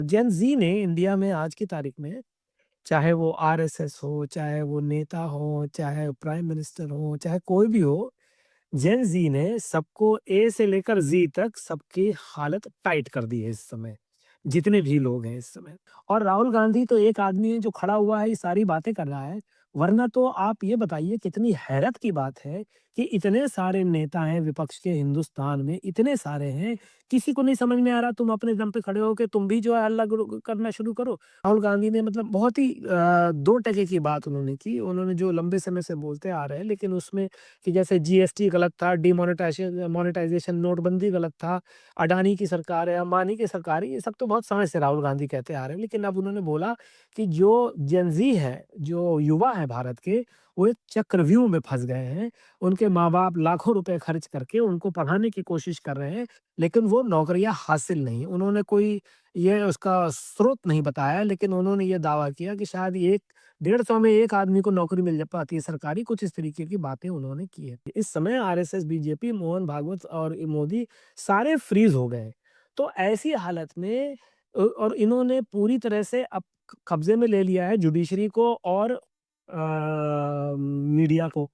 जेन ज़ी ने इंडिया में आज की तारीख में, चाहे वो आरएसएस हो, चाहे वो नेता हो, चाहे प्राइम मिनिस्टर हो, चाहे कोई भी हो, जेन ज़ी ने सबको ए से लेकर ज़ी तक सबकी हालत टाइट कर दी है इस समय, जितने भी लोग हैं इस समय। और राहुल गांधी तो एक आदमी है जो खड़ा हुआ है, ये सारी बातें कर रहा है, वरना तो आप ये बताइए कितनी हैरत की बात है कि इतने सारे नेता हैं विपक्ष के हिंदुस्तान में, इतने सारे हैं, किसी को नहीं समझ में आ रहा तुम अपने दम पे खड़े हो के तुम भी जो है हल्ला गुल करना शुरू करो। राहुल गांधी ने मतलब बहुत ही 2 टके की बात उन्होंने की, उन्होंने जो लंबे समय से बोलते आ रहे हैं, लेकिन उसमें कि जैसे जीएसटी गलत था, मोनेटाइजेशन नोटबंदी गलत था, अडानी की सरकार है, अंबानी की सरकार है, ये सब तो बहुत समय से राहुल गांधी कहते आ रहे हैं। लेकिन अब उन्होंने बोला कि जो जेन ज़ी है, जो युवा है भारत के, वो एक चक्रव्यूह में फँस गए हैं। उनके माँ-बाप लाखों रुपए खर्च करके उनको पढ़ाने की कोशिश कर रहे हैं, लेकिन वो नौकरियाँ हासिल नहीं। उन्होंने कोई ये उसका स्रोत नहीं बताया, लेकिन उन्होंने ये दावा किया कि शायद 1 डेढ़ 100 में 1 आदमी को नौकरी मिल जा पाती है सरकारी, कुछ इस तरीके की बातें उन्होंने की है। इस समय आरएसएस, बीजेपी, मोहन भागवत और ये मोदी सारे फ्रीज़ हो गए। तो ऐसी हालत में और इन्होंने पूरी तरह से अब कब्ज़े में ले लिया है जुडिशरी को और मीडिया को।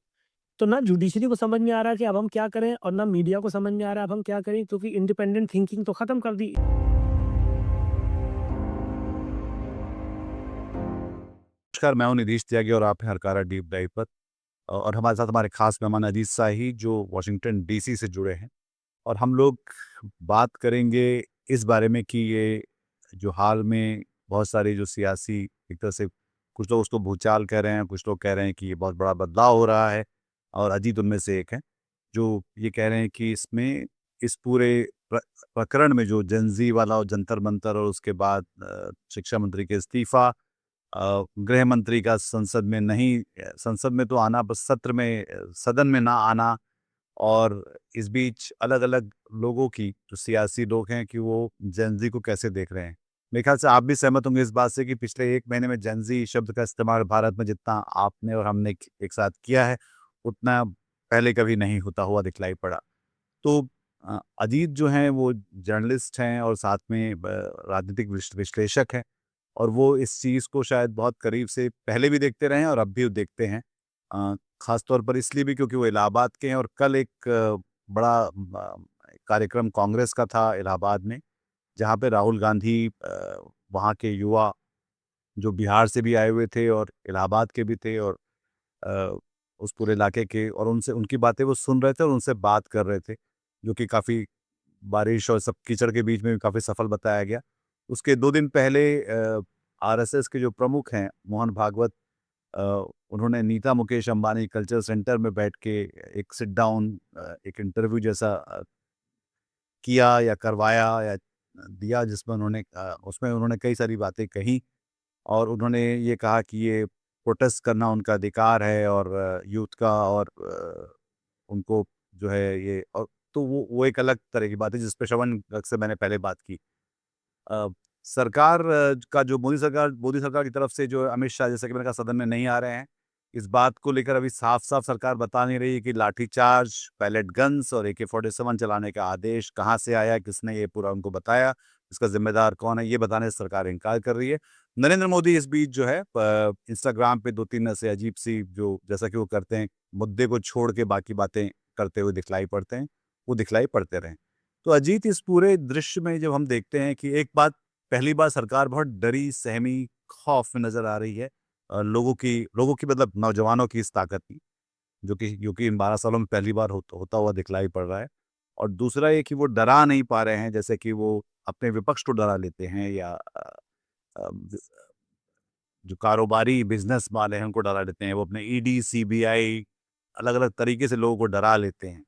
तो ना जुडिशरी को समझ में आ रहा है कि अब हम क्या करें और ना मीडिया को समझ में आ रहा है अब हम क्या करें, क्योंकि इंडिपेंडेंट थिंकिंग तो खत्म कर दी। नमस्कार, मैं हूँ निधीश त्यागी और आप हैं हरकारा डीप डाइव पर। और हमारे साथ हमारे खास मेहमान अजीत शाही जो वॉशिंगटन डीसी से जुड़े हैं। और हम लोग बात करेंगे इस बारे में कि ये जो हाल में बहुत सारी जो सियासी एक तरह से कुछ लोग उसको भूचाल कह रहे हैं, कुछ लोग कह रहे हैं कि ये बहुत बड़ा बदलाव हो रहा है और अजीत उनमें से एक हैं जो ये कह रहे हैं कि इसमें इस पूरे प्रकरण में जो जेनजी वाला और जंतर मंतर और उसके बाद शिक्षा मंत्री के इस्तीफा, गृह मंत्री का संसद में तो आना, बस सत्र में सदन में ना आना, और इस बीच अलग-अलग लोगों की जो सियासी लोग हैं कि वो जेन-ज़ी को कैसे देख रहे हैं। मेरे ख्याल से आप भी सहमत होंगे इस बात से कि पिछले 1 महीने में जेन-ज़ी शब्द का इस्तेमाल भारत में जितना आपने और हमने एक साथ किया है, उतना पहले कभी नहीं होता हुआ दिखलाई पड़ा। तो अजीत जो हैं वो जर्नलिस्ट हैं और साथ में राजनीतिक विश्लेषक हैं। और वो इस चीज़ को शायद बहुत करीब से पहले भी देखते रहे हैं और अब भी देखते हैं। ख़ास तौर पर इसलिए भी क्योंकि वो इलाहाबाद के हैं और कल एक बड़ा कार्यक्रम कांग्रेस का था इलाहाबाद में, जहाँ पे राहुल गांधी वहाँ के युवा जो बिहार से भी आए हुए थे और इलाहाबाद के भी थे और अ, उस पूरे इलाके के, और उनसे उनकी बातें वो सुन रहे थे और उनसे बात कर रहे थे, जो कि काफ़ी बारिश और सब कीचड़ के बीच में भी काफ़ी सफल बताया गया। उसके 2 दिन पहले आरएसएस के जो प्रमुख हैं मोहन भागवत, अ, उन्होंने नीता मुकेश अंबानी कल्चर सेंटर में बैठ के एक सिट डाउन, एक इंटरव्यू जैसा किया या करवाया या दिया, जिसमें उसमें उन्होंने कई सारी बातें कही और उन्होंने ये कहा कि ये प्रोटेस्ट करना उनका अधिकार है और यूथ का, और उनको जो है ये, और तो वो एक अलग तरह की बात है जिस पे श्रवण से मैंने पहले बात की। अ, सरकार का जो मोदी सरकार की तरफ से जो अमित शाह, जैसा कि मैंने कहा, सदन में नहीं आ रहे हैं। इस बात को लेकर अभी साफ-साफ सरकार बता नहीं रही है कि लाठीचार्ज, पैलेट गन्स और AK-47 चलाने का आदेश कहाँ से आया, किसने ये पूरा उनको बताया, इसका ज़िम्मेदार कौन है, ये बताने से सरकार इनकार कर रही है। नरेंद्र मोदी इस बीच जो है इंस्टाग्राम पे 2-3 ऐसे अजीब-सी, जो जैसा कि वो करते हैं, मुद्दे को छोड़ के बाकी बातें करते हुए दिखलाई पड़ते हैं, वो दिखलाई पड़ते रहे। तो अजीत, इस पूरे दृश्य में जब हम देखते हैं कि एक बात, पहली बार सरकार बहुत डरी, सहमी, खौफ में नज़र आ रही है। लोगों की मतलब नौजवानों की इस ताकत की, जो कि इन 12 सालों में पहली बार होता हुआ दिखलाई पड़ रहा है। और दूसरा ये कि वो डरा नहीं पा रहे हैं, जैसे कि वो अपने विपक्ष को डरा लेते हैं, या अ, जो कारोबारी बिज़नेस वाले हैं उनको डरा लेते हैं। वो अपने ईडी, सीबीआई अलग-अलग तरीके से लोगों को डरा लेते हैं।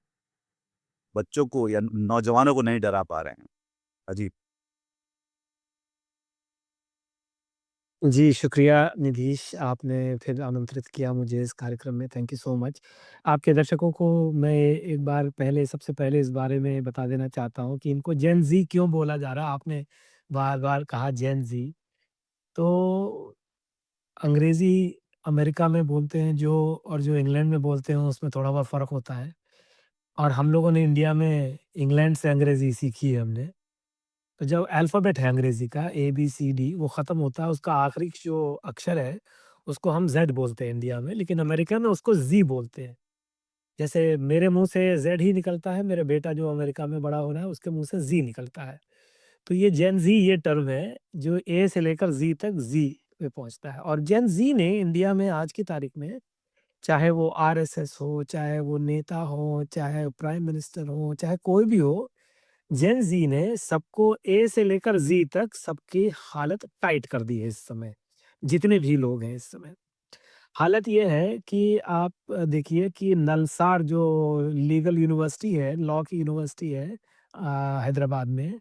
बच्चों को या नौजवानों को नहीं डरा पा रहे हैं। अजीब। जी, शुक्रिया निधीश, आपने फिर आमंत्रित किया मुझे इस कार्यक्रम में, थैंक यू सो मच। आपके दर्शकों को मैं एक बार पहले सबसे पहले इस बारे में बता देना चाहता हूँ कि इनको जेन ज़ी क्यों बोला जा रहा है, आपने बार-बार कहा जेन ज़ी, तो अंग्रेज़ी अमेरिका में बोलते हैं जो और जो इंग्लैंड में बोलते हैं उसमें थोड़ा बहुत फ़र्क होता है और हम लोगों ने इंडिया में इंग्लैंड से अंग्रेज़ी सीखी है हमने। तो जो अल्फ़ाबेट है अंग्रेज़ी का ABCD वो ख़त्म होता है, उसका आखिरी जो अक्षर है, उसको हम ज़ेड बोलते हैं इंडिया में, लेकिन अमेरिका में उसको ज़ी बोलते हैं। जैसे मेरे मुँह से ज़ेड ही निकलता है, मेरा बेटा जो अमेरिका में बड़ा हो रहा है, उसके मुँह से ज़ी निकलता है। तो ये जेन ज़ी ये टर्म है, जो ए से लेकर ज़ी तक ज़ी पे पहुँचता है और जेन ज़ी ने इंडिया में आज की तारीख में, चाहे वो आरएसएस हो, चाहे वो नेता हो, चाहे प्राइम मिनिस्टर हो, चाहे कोई भी हो, जेन ज़ी ने सबको ए से लेकर ज़ी तक सबकी हालत टाइट कर दी है इस समय, जितने भी लोग हैं इस समय। हालत ये है कि आप देखिए कि नलसार जो लीगल यूनिवर्सिटी है, लॉ की यूनिवर्सिटी है हैदराबाद में,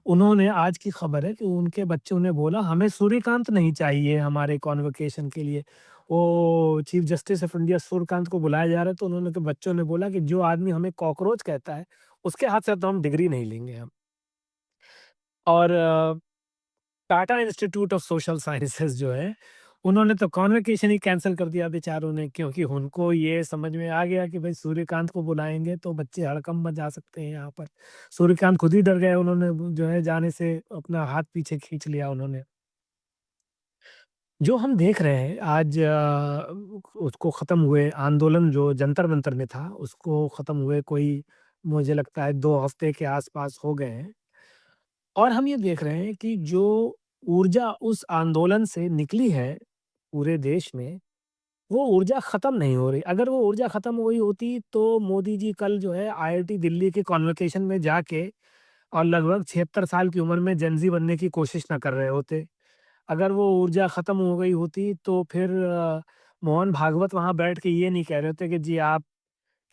उन्होंने आज की खबर है कि उनके बच्चों ने बोला हमें सूर्यकांत नहीं चाहिए हमारे कॉन्वोकेशन के लिए। वो chief justice of India Suryakant को बुलाया जा रहा है तो उन्होंने के बच्चों ने बोला कि जो आदमी हमें कॉकरोच कहता है, उसके हाथ से तो हम डिग्री नहीं लेंगे हम। और Tata institute of social sciences जो है, उन्होंने तो कॉन्वोकेशन ही कैंसल कर दिया बेचारों ने क्योंकि उनको ये समझ में आ गया कि भई सूर्यकांत को बुलाएँगे तो बच्चे हड़कंप मचा सकते हैं यहाँ पर। सूर्यकांत खुद ही डर गए उन्होंने जो है जाने से अपना हाथ पीछे खींच लिया उन्होंने। जो हम देख रहे हैं आज उसको ख़त्म हुए आंदोलन जो जंतर-मंतर में था, उसको ख़त्म हुए कोई मुझे लगता है 2 हफ़्ते के आस-पास हो गए हैं। और हम ये देख रहे हैं कि जो ऊर्जा उस आंदोलन से निकली है पूरे देश में, वो ऊर्जा खत्म नहीं हो रही। अगर वो ऊर्जा खत्म हो गई होती तो मोदी जी कल जो है आईआईटी दिल्ली के कन्वोकेशन में जाके और लगभग 76 साल की उम्र में जेन ज़ी बनने की कोशिश ना कर रहे होते। अगर वो ऊर्जा खत्म हो गई होती तो फिर मोहन भागवत वहाँ बैठ के ये नहीं कह रहे होते कि जी आप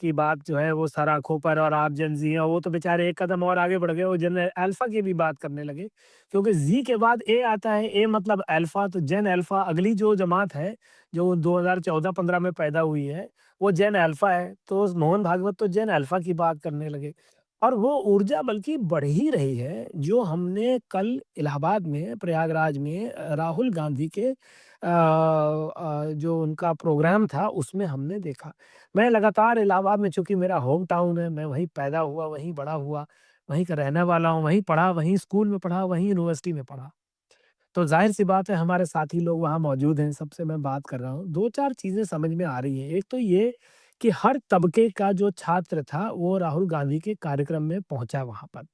की बात जो है वो सराखों पर और आप जेन ज़ी हैं, वो तो बेचारे एक कदम और आगे बढ़ गए, वो जेन अल्फ़ा की भी बात करने लगे। क्योंकि ज़ी के बाद ए आता है, ए मतलब अल्फ़ा, तो जेन अल्फ़ा अगली जो जमात है, जो 2014-15 में पैदा हुई है, वो जेन अल्फ़ा है। तो मोहन भागवत तो जेन अल्फ़ा की बात करने लगे और वो ऊर्जा बल्कि बढ़ ही रही है, जो हमने कल इलाहाबाद में, प्रयागराज में राहुल गांधी के जो उनका प्रोग्राम था, उसमें हमने देखा। मैं लगातार इलाहाबाद में चूँकि मेरा होम टाउन है, मैं वहीं पैदा हुआ, वहीं बड़ा हुआ, वहीं का रहने वाला हूँ, वहीं पढ़ा, वहीं स्कूल में पढ़ा, वहीं यूनिवर्सिटी में पढ़ा। तो ज़ाहिर-सी बात है हमारे साथी लोग वहाँ मौजूद हैं, सबसे मैं बात कर रहा हूँ। 2-4 चीज़ें समझ में आ रही हैं। एक तो ये कि हर तबके का जो छात्र था, वो राहुल गांधी के कार्यक्रम में पहुँचा वहाँ पर।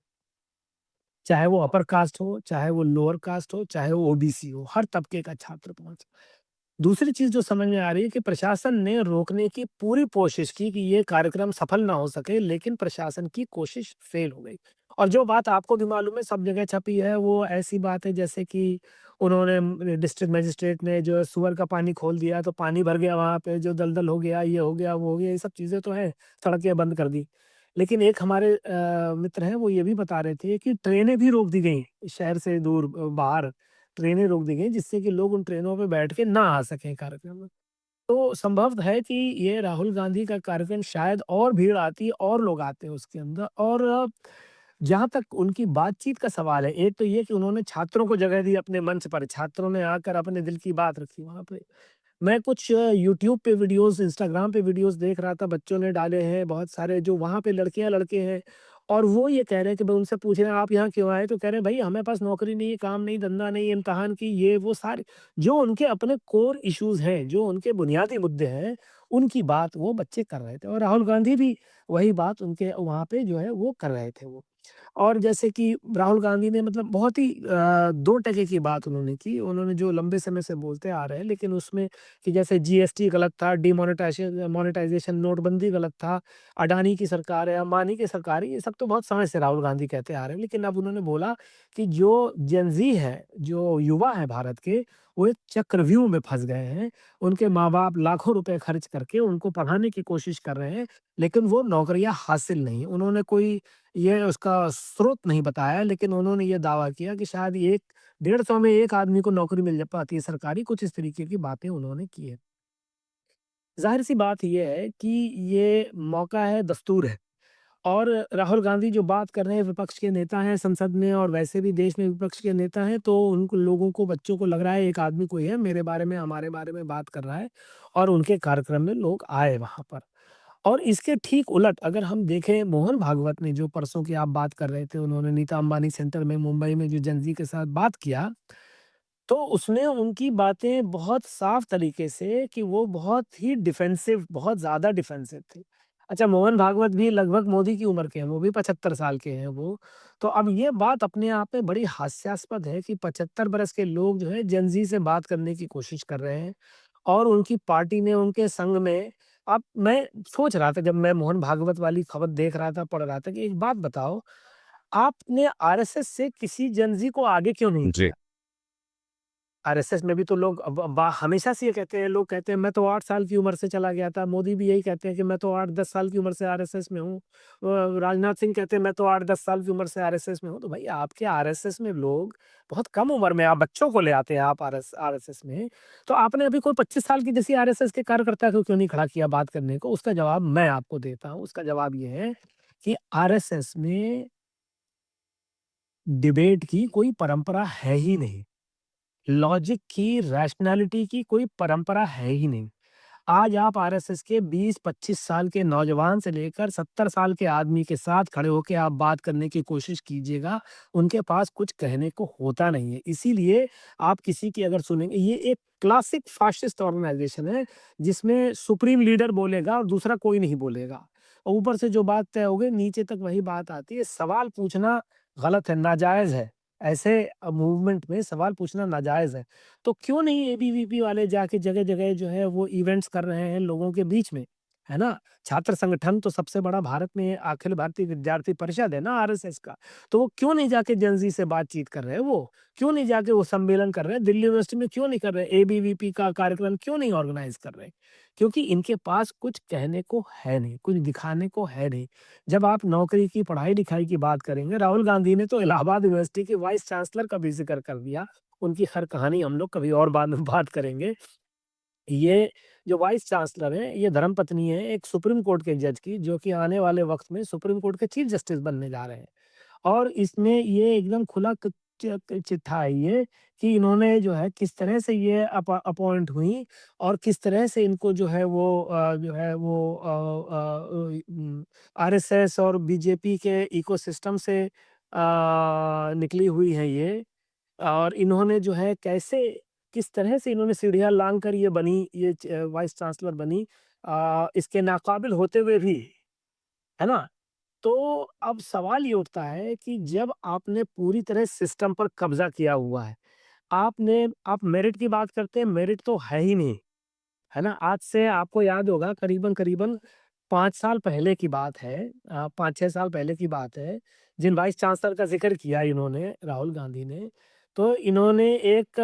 चाहे वो अपर कास्ट हो, चाहे वो लोअर कास्ट हो, चाहे वो ओबीसी हो, हर तबके का छात्र पहुँचा। दूसरी चीज़ जो समझ में आ रही है कि प्रशासन ने रोकने की पूरी कोशिश की कि ये कार्यक्रम सफल ना हो सके, लेकिन प्रशासन की कोशिश फेल हो गई। और जो बात आपको भी मालूम है, सब जगह छपी है, वो ऐसी बात है जैसे कि उन्होंने डिस्ट्रिक्ट मजिस्ट्रेट ने जो है सूअर का पानी खोल दिया, तो पानी भर गया वहाँ पे, जो दलदल हो गया, ये हो गया, वो हो गया, ये सब चीज़ें तो हैं, सड़कें बंद कर दी। लेकिन एक हमारे मित्र हैं, वो ये भी बता रहे थे कि ट्रेनें भी रोक दी गईं, शहर से दूर बाहर ट्रेनें रोक दी गई जिससे कि लोग उन ट्रेनों पे बैठ के ना आ सकें कार्यक्रम में। तो संभव है कि ये राहुल गांधी का कार्यक्रम शायद और भीड़ आती और लोग आते उसके अंदर और जहाँ तक उनकी बातचीत का सवाल है, एक तो ये कि उन्होंने छात्रों को जगह दी अपने मंच पर, छात्रों ने आकर अपने दिल की बात रखी वहाँ पे। मैं कुछ यूट्यूब पे वीडियोज़, इंस्टाग्राम पे वीडियोज़ देख रहा था, बच्चों ने डाले हैं बहुत सारे जो वहाँ पे लड़कियाँ, लड़के हैं और वो ये कह रहे हैं कि मैं उनसे पूछ रहे हैं, "आप यहाँ क्यों आए?" तो कह रहे हैं, "भई हमें पास नौकरी नहीं है, काम नहीं, धंधा नहीं, इम्तिहान की ये वो सारे" जो उनके अपने कोर इश्यूज़ हैं, जो उनके बुनियादी मुद्दे हैं, उनकी बात वो बच्चे कर रहे थे और राहुल गांधी भी वही बात उनके वहाँ पे जो है वो कर रहे थे वो। और जैसे कि राहुल गांधी ने मतलब बहुत ही 2 टके की बात उन्होंने की। उन्होंने जो लंबे समय से बोलते आ रहे हैं, लेकिन उसमें कि जैसे जीएसटी गलत था, मोनेटाइज़ेशन नोटबंदी गलत था, अडानी की सरकार है, अंबानी की सरकार है, ये सब तो बहुत समय से राहुल गांधी कहते आ रहे हैं। लेकिन अब उन्होंने बोला कि जो जेन ज़ी है, जो युवा हैं भारत के, वो एक चक्रव्यूह में फँस गए हैं। उनके माँ-बाप लाखों रुपए खर्च करके उनको पढ़ाने की कोशिश कर रहे हैं, लेकिन वो नौकरियाँ हासिल नहीं। उन्होंने कोई ये उसका स्रोत नहीं बताया, लेकिन उन्होंने ये दावा किया कि शायद 1 डेढ़ 100 में 1 आदमी को नौकरी मिल जा पाती है सरकारी, कुछ इस तरीके की बातें उन्होंने की है। ज़ाहिर-सी बात ये है कि ये मौका है, दस्तूर है और राहुल गांधी जो बात कर रहे हैं, विपक्ष के नेता हैं संसद में और वैसे भी देश में विपक्ष के नेता हैं, तो उनको लोगों को, बच्चों को लग रहा है एक आदमी कोई है मेरे बारे में, हमारे बारे में बात कर रहा है और उनके कार्यक्रम में लोग आए वहाँ पर। और इसके ठीक उलट अगर हम देखें मोहन भागवत ने जो परसों की आप बात कर रहे थे, उन्होंने नीता अंबानी सेंटर में मुंबई में जो जेन ज़ी के साथ बात किया, तो उसमें उनकी बातें बहुत साफ तरीके से कि वो बहुत ही डिफेंसिव, बहुत ज़्यादा डिफेंसिव थी। अच्छा, मोहन भागवत भी लगभग मोदी की उम्र के हैं, वो भी 75 साल के हैं वो। तो अब ये बात अपने आप में बड़ी हास्यास्पद है कि 75 बरस के लोग जो है जेन ज़ी से बात करने की कोशिश कर रहे हैं और उनकी पार्टी ने उनके संग में। अब मैं सोच रहा था जब मैं मोहन भागवत वाली खबर देख रहा था, पढ़ रहा था कि एक बात बताओ, आपने आरएसएस से किसी जेन ज़ी को आगे क्यों नहीं जी, किया? आरएसएस में भी तो लोग अब बा हमेशा से ये कहते हैं, लोग कहते हैं मैं तो 8 साल की उम्र से चला गया था। मोदी भी यही कहते हैं कि मैं तो 8-10 साल की उम्र से आरएसएस में हूँ। राजनाथ सिंह कहते हैं मैं तो 8-10 साल की उम्र से आरएसएस में हूँ। तो भाई आपके आरएसएस में लोग बहुत कम उम्र में आप बच्चों को ले आते हैं आप आरएसएस में। तो आपने अभी कोई 25 साल की किसी आरएसएस के कार्यकर्ता को क्यों नहीं खड़ा किया बात करने को? उसका जवाब मैं आपको देता हूँ। उसका जवाब ये है कि आरएसएस में डिबेट की कोई परंपरा है ही नहीं। लॉजिक की, रैशनैलिटी की कोई परंपरा है ही नहीं। आज आप आरएसएस के 20-25 साल के नौजवान से लेकर 70 साल के आदमी के साथ खड़े होके आप बात करने की कोशिश कीजिएगा, उनके पास कुछ कहने को होता नहीं है। इसीलिए आप किसी की अगर सुनेंगे, ये एक क्लासिक फ़ाशिस्ट ऑर्गनाइज़ेशन है, जिसमें सुप्रीम लीडर बोलेगा और दूसरा कोई नहीं बोलेगा। और ऊपर से जो बात तय हो गई, नीचे तक वही बात आती है। सवाल पूछना गलत है, नाजायज़ है। ऐसे मूवमेंट में सवाल पूछना नाजायज़ है। तो क्यों नहीं एबीवीपी वाले जाके जगह-जगह जो है वो इवेंट्स कर रहे हैं लोगों के बीच में, है ना? छात्र संगठन तो सबसे बड़ा भारत में अखिल भारतीय विद्यार्थी परिषद है ना आरएसएस का। तो वो क्यों नहीं जाके जेन ज़ी से बातचीत कर रहे हैं वो? क्यों नहीं जाके वो सम्मेलन कर रहे हैं? दिल्ली यूनिवर्सिटी में क्यों नहीं कर रहे हैं? एबीवीपी का कार्यक्रम क्यों नहीं ऑर्गेनाइज़ कर रहे हैं? क्योंकि इनके पास कुछ कहने को है नहीं, कुछ दिखाने को है नहीं। जब आप नौकरी की, पढ़ाई-लिखाई की बात करेंगे, राहुल गांधी ने तो इलाहाबाद यूनिवर्सिटी के वाइस चांसलर का भी ज़िक्र कर दिया। उनकी खैर कहानी हम लोग कभी और बाद में बात करेंगे। ये जो वाइस चांसलर हैं, ये धर्मपत्नी है एक सुप्रीम कोर्ट के जज की, जो कि आने वाले वक़्त में सुप्रीम कोर्ट के चीफ जस्टिस बनने जा रहे हैं। और इसमें ये एकदम खुला चिट्ठा है ये कि इन्होंने जो है किस तरह से ये अपॉइंट हुई और किस तरह से इनको जो है वो जो है वो आरएसएस और बीजेपी के इकोसिस्टम से निकली हुई हैं ये। और इन्होंने जो है कैसे किस तरह से इन्होंने सीढ़ियाँ लांघ कर ये बनी, ये वाइस चांसलर बनी, इसके नाकाबिल होते हुए भी, है ना? तो अब सवाल ये उठता है कि जब आपने पूरी तरह सिस्टम पर कब्ज़ा किया हुआ है, आप मेरिट की बात करते हैं, मेरिट तो है ही नहीं, है ना? आज से आपको याद होगा करीबन-करीबन 5 साल पहले की बात है, 5-6 साल पहले की बात है, जिन वाइस चांसलर का ज़िक्र किया इन्होंने, राहुल गांधी ने, तो इन्होंने एक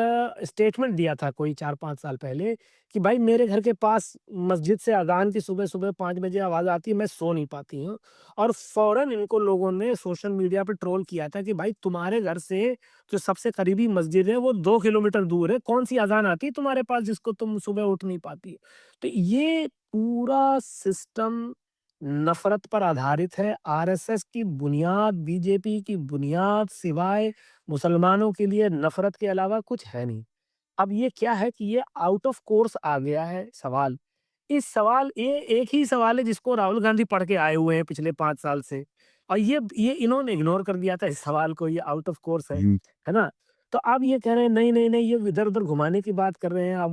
स्टेटमेंट दिया था कोई 4-5 साल पहले कि भाई मेरे घर के पास मस्जिद से अज़ान की सुबह-सुबह 5 बजे आवाज़ आती है, मैं सो नहीं पाती हूँ। और फ़ौरन इनको लोगों ने सोशल मीडिया पे ट्रोल किया था कि भाई तुम्हारे घर से जो सबसे करीबी मस्जिद है वो 2 किलोमीटर दूर है, कौन-सी अज़ान आती है तुम्हारे पास जिसको तुम सुबह उठ नहीं पाती? तो ये पूरा सिस्टम नफ़रत पर आधारित है। आरएसएस की बुनियाद, बीजेपी की बुनियाद सिवाय मुसलमानों के लिए नफ़रत के अलावा कुछ है नहीं। अब ये क्या है कि ये आउट ऑफ कोर्स आ गया है सवाल। ये एक ही सवाल है जिसको राहुल गांधी पढ़ के आए हुए हैं पिछले 5 साल से और ये इन्होंने इग्नोर कर दिया था इस सवाल को, ये आउट ऑफ कोर्स हुँ, है ना? तो अब ये कह रहे हैं नहीं, नहीं, नहीं, ये इधर-उधर घुमाने की बात कर रहे हैं। अब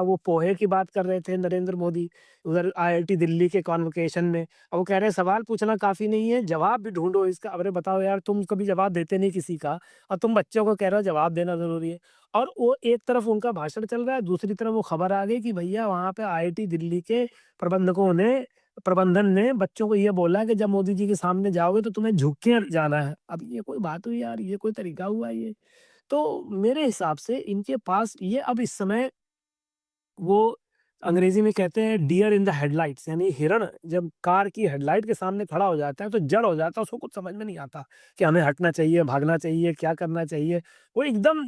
वो पोहे की बात कर रहे थे नरेंद्र मोदी उधर आईआईटी दिल्ली के कॉन्वोकेशन में। अब वो कह रहे हैं सवाल पूछना काफ़ी नहीं है, जवाब भी ढूँढो इसका। अरे बताओ यार, तुम कभी जवाब देते नहीं किसी का और तुम बच्चों को कह रहे हो जवाब देना ज़रूरी है। और वो एक तरफ उनका भाषण चल रहा है, दूसरी तरफ वो खबर आ गई कि भैया वहाँ पे आईआईटी दिल्ली के प्रबंधन ने बच्चों को ये बोला है कि जब मोदी जी के सामने जाओगे तो तुम्हें झुक के जाना है। अब ये कोई बात हुई यार, ये कोई तरीका हुआ ये? तो मेरे हिसाब से इनके पास ये अब इस समय वो अंग्रेजी में कहते हैं डियर इन द हेडलाइट्स, यानी हिरण जब कार की हेडलाइट के सामने खड़ा हो जाता है तो जड़ हो जाता है, उसको कुछ समझ में नहीं आता कि हमें हटना चाहिए, भागना चाहिए, क्या करना चाहिए। वो एकदम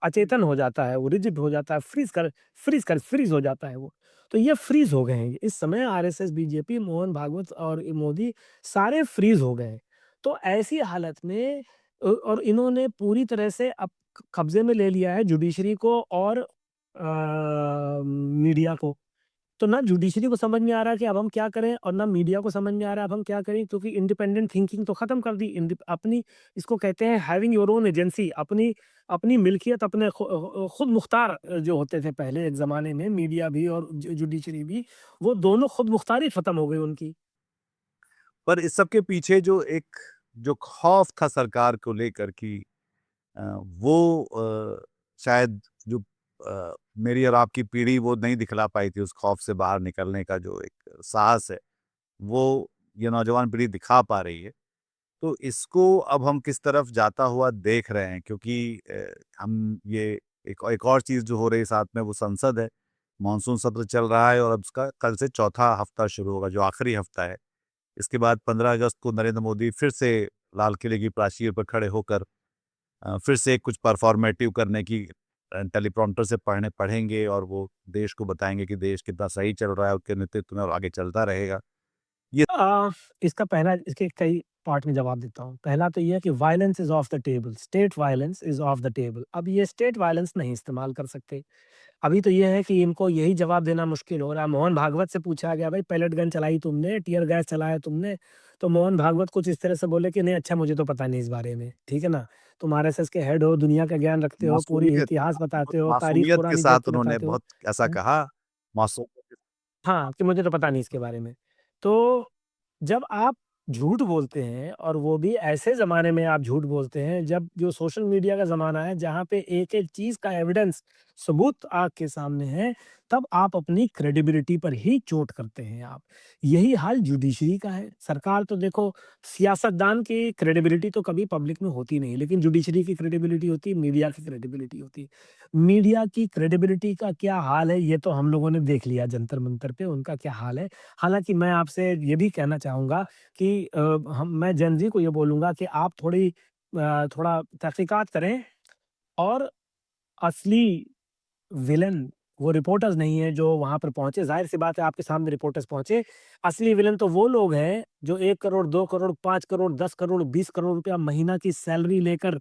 अचेतन हो जाता है, वो रिजिड हो जाता है, फ्रीज हो जाता है वो। तो ये फ्रीज हो गए हैं इस समय, आरएसएस, बीजेपी, मोहन भागवत और ये मोदी सारे फ्रीज हो गए हैं। तो ऐसी हालत में और इन्होंने पूरी तरह से अब कब्जे में ले लिया है जुडिशरी को और मीडिया को। तो ना जुडिशरी को समझ में आ रहा है कि अब हम क्या करें और ना मीडिया को समझ में आ रहा है अब हम क्या करें, क्योंकि इंडिपेंडेंट थिंकिंग तो खत्म कर दी। अपनी इसको कहते हैं हैविंग योर ओन एजेंसी, अपनी अपनी मिल्कियत, अपने खुद मुख्तार जो होते थे पहले एक जमाने में मीडिया भी और जुडिशरी भी, वो दोनों खुद मुख्तारी खत्म हो गई उनकी। पर इस सब के पीछे जो खौफ था सरकार को लेकर कि वो शायद जो मेरी और आपकी पीढ़ी वो नहीं दिखला पाई थी, उस खौफ से बाहर निकलने का जो एक साहस है, वो ये नौजवान पीढ़ी दिखा पा रही है। तो इसको अब हम किस तरफ जाता हुआ देख रहे हैं, क्योंकि हम ये एक और चीज़ जो हो रही है साथ में, वो संसद है। मानसून सत्र चल रहा है और अब उसका कल से चौथा हफ्ता शुरू होगा, जो आखिरी हफ्ता है। इसके बाद 15 अगस्त को नरेंद्र मोदी फिर से लाल किले की प्राचीर पर खड़े होकर फिर से कुछ परफॉर्मेटिव करने की टेलीप्रॉम्प्टर से पढ़ेंगे और वो देश को बताएँगे कि देश कितना सही चल रहा है उनके नेतृत्व में और आगे चलता रहेगा। ये अ, इसका पहला इसके कई पार्ट में जवाब देता हूँ। पहला तो ये है कि violence is of the table, state violence is of the table. अब ये स्टेट वायलेंस नहीं इस्तेमाल कर सकते। अभी तो ये है कि इनको यही जवाब देना मुश्किल हो रहा है। मोहन भागवत से पूछा गया, भाई पैलेट गन चलाई तुमने, टियर गैस चलाया तुमने, तो मोहन भागवत कुछ इस तरह से बोले कि नहीं अच्छा मुझे तो पता नहीं इस बारे में, ठीक है ना? तुम आरएसएस के हेड हो, दुनिया का ज्ञान रखते हो, पूरी मासूमियत इतिहास बहुत बताते हो, तारीख मासूमियत के पुरानी देख साथ के उन्होंने बताते हो। बहुत ऐसा हैं? कहा, मासूमियत के हाँ, कि मुझे तो पता नहीं इसके बारे में। तो जब आप झूठ बोलते हैं और वो भी ऐसे ज़माने में आप झूठ बोलते हैं जब जो सोशल मीडिया का ज़माना है जहाँ पे एक-एक चीज़ का एविडेंस सबूत आँख के सामने है, तब आप अपनी क्रेडिबिलिटी पर ही चोट करते हैं आप। यही हाल जुडिशरी का है। सरकार तो देखो, सियासतदान की क्रेडिबिलिटी तो कभी पब्लिक में होती नहीं, लेकिन जुडिशरी की क्रेडिबिलिटी होती है, मीडिया की क्रेडिबिलिटी होती है। मीडिया की क्रेडिबिलिटी का क्या हाल है, ये तो हम लोगों ने देख लिया जंतर-मंतर पे, उनका क्या हाल है। हालाँकि मैं आपसे ये भी कहना चाहूँगा कि मैं जेन ज़ी को ये बोलूँगा कि आप थोड़ा तहकीकात करें और असली विलेन वो रिपोर्टर्स नहीं है जो वहाँ पर पहुँचे, ज़ाहिर-सी बात है आपके सामने रिपोर्टर्स पहुँचे। असली विलेन तो वो लोग हैं जो 1 करोड़, 2 करोड़, 5 करोड़, 10 करोड़, 20 करोड़ रुपया महीना की सैलरी लेकर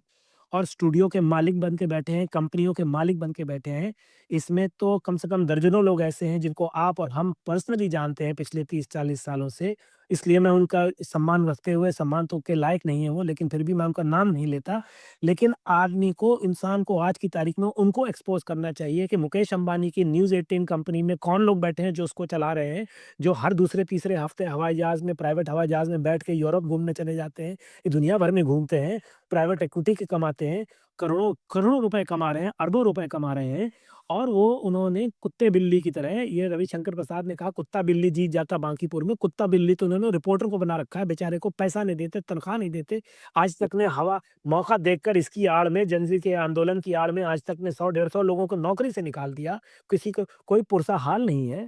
और स्टूडियो के मालिक बन के बैठे हैं, कंपनियों के मालिक बन के बैठे हैं। इसमें तो कम से कम दर्जनों लोग ऐसे हैं जिनको आप और हम पर्सनली जानते हैं पिछले 30-40 सालों से। इसलिए मैं उनका सम्मान रखते हुए, सम्मान तो के लायक नहीं है वो, लेकिन फिर भी मैं उनका नाम नहीं लेता। लेकिन आदमी को, इंसान को आज की तारीख में उनको एक्सपोज़ करना चाहिए कि मुकेश अंबानी की न्यूज़ 18 कंपनी में कौन लोग बैठे हैं जो उसको चला रहे हैं, जो हर दूसरे-तीसरे हफ्ते हवाई जहाज़ में, प्राइवेट हवाई जहाज़ में बैठ के यूरोप घूमने चले जाते हैं। ये दुनिया भर में घूमते हैं, प्राइवेट इक्विटी के कमाते हैं, करोड़ों करोड़ों रुपए कमा रहे हैं, अरबों रुपए कमा रहे हैं और वो उन्होंने कुत्ते-बिल्ली की तरह, ये रविशंकर प्रसाद ने कहा कुत्ता-बिल्ली जीत जाता बांकीपुर में, कुत्ता-बिल्ली तो उन्होंने रिपोर्टर को बना रखा है, बेचारे को पैसा नहीं देते, तनख्वाह नहीं देते। आज तक ने हवा मौका देखकर इसकी आड़ में, जेन-ज़ी के आंदोलन की आड़ में आज तक ने 100 150 लोगों को नौकरी से निकाल दिया। किसी को कोई पुरसा हाल नहीं है।